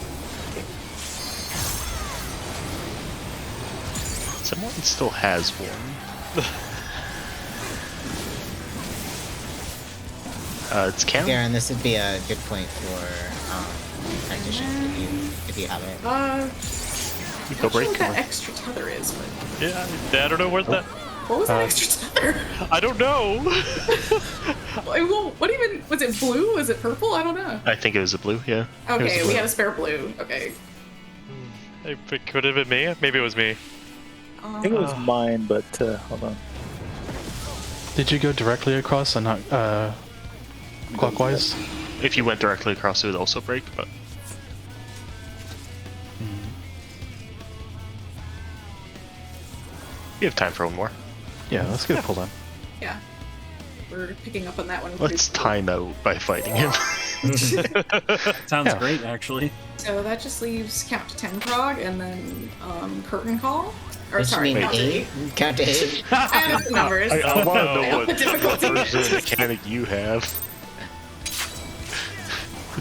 Someone still has one. It's Cam. Garen, this would be a good point for practitioner if you have it. You Not go sure break. what Come that on. extra tether is, but Yeah, I don't know where's that. what was that extra tether? I don't know. Well, what even was it? Blue? Was it purple? I don't know. I think it was a blue. Yeah. It was Okay, a we blue. had a spare blue. Okay. It could have been me. Maybe it was me. I think it was mine, but hold on. Did you go directly across and not clockwise? If you went directly across, it would also break. But you have time for one more. Yeah, let's get it pulled in. Yeah. We're picking up on that one. Let's time out by fighting him. Sounds Yeah. great, actually. So that just leaves count to 10 prog and then curtain call. Or What you sorry, mean, count to 8. Count to 8. I have the numbers. I want to know Yeah, what the difficulty. version mechanic you have.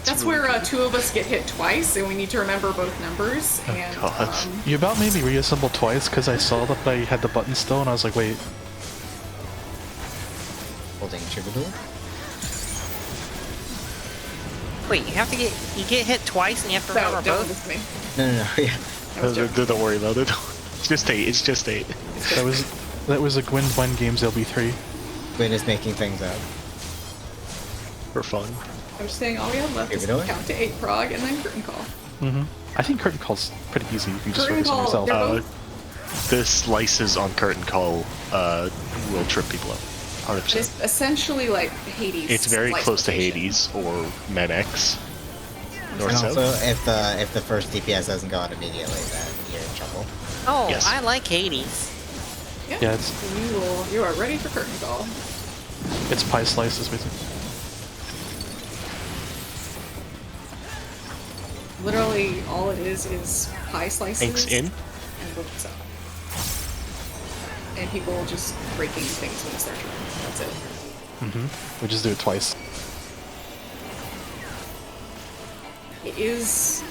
That's where two of us get hit twice, and we need to remember both numbers. And God. You about made me reassemble twice because I saw that I had the button still and I was like, wait. Holding Troubadour. Wait, you get hit twice and you have to so remember don't both? listen to me. No. Yeah. I was joking. Don't worry about it. It's just 8. It's just 8. That was a Gwyn Gwen Games LB3. Gwyn is making things up. For fun. I was saying all we have left Here is we go. count to 8 prog and then curtain call. I think curtain call's pretty easy if you just Curtain focus on call, yourself. they're both, The slices on curtain call will trip people up. 100%. it's essentially like Hades. It's very slice close to rotation. Hades or Med-X. North And south. also, if the first DPS doesn't go out immediately, then you're in trouble. Oh, Yes. I like Hades. Yeah, it's You are ready for curtain call. pie slices basically. Literally, all it is pie slices. Tanks in. And books up. And people just breaking things when it's their turn. That's it. We just do it twice. It is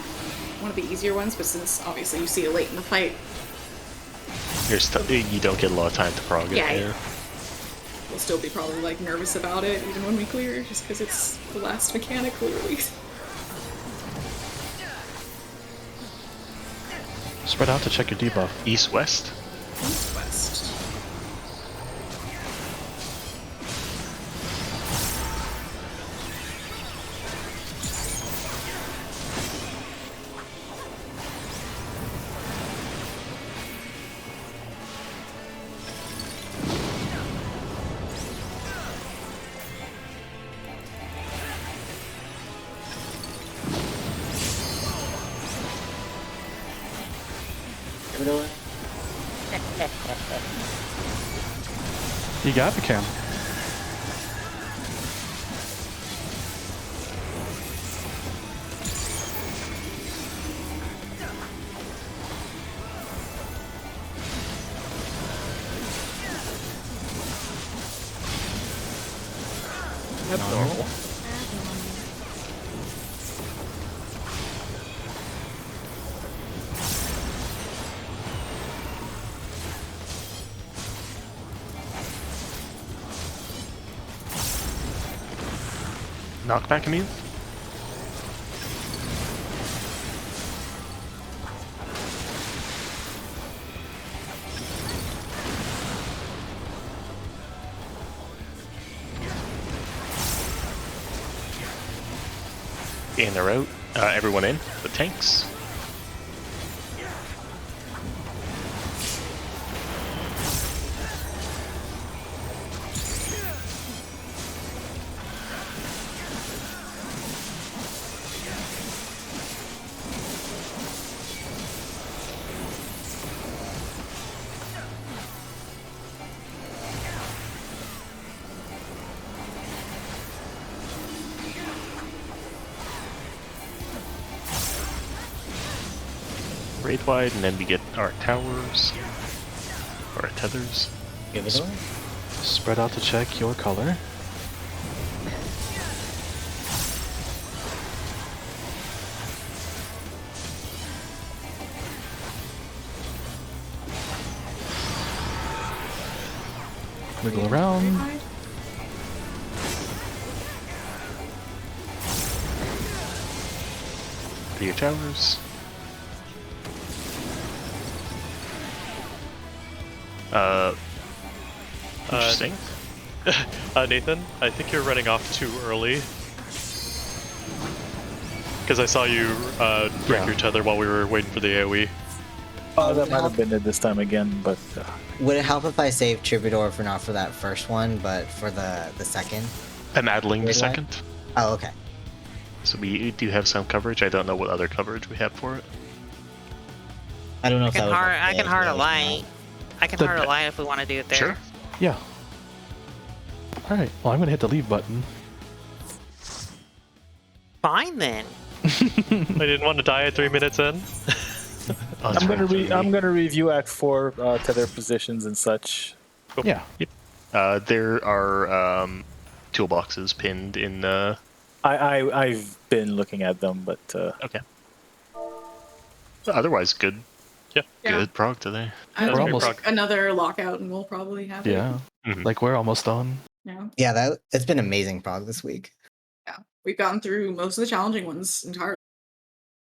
one of the easier ones, but since obviously you see it late in the fight, You don't get a lot of time to prog it. Yeah. we'll still be probably like nervous about it even when we clear, just because it's the last mechanic literally. Spread out to check your debuff. East west. West. You got the cam. Abnormal. Knockback immune? In or out? Everyone in? The tanks? Raid wide, and then we get our towers, or our tethers. Give it away. Spread out to check your color. Wiggle around. To your towers. Interesting. Nathan, I think you're running off too early. Because I saw you break your tether while we were waiting for the AoE. That might have been it this time again, but Would it help if I saved Troubadour for not for that first one, but for the second? I'm idling the Raid wide? second. Oh, okay. So we do have some coverage. I don't know what other coverage we have for it. I don't know I if that can would hard. help I can the hard a AoE light. I can The- hard a light if we want to do it there. Sure. Yeah. Alright, well I'm gonna hit the leave button. Fine then. I didn't want to die at 3 minutes in. Oh, that's I'm gonna right. I'm gonna review Act 4 tether positions and such. Yeah. There are toolboxes pinned in. I've been looking at them, but Okay. Otherwise, good. Yeah. Good prog today. I We're don't know, almost- like another lockout and we'll probably have it. Yeah. Mhm. Like we're almost done. Yeah. Yeah, it's been amazing prog this week. Yeah. We've gotten through most of the challenging ones entirely.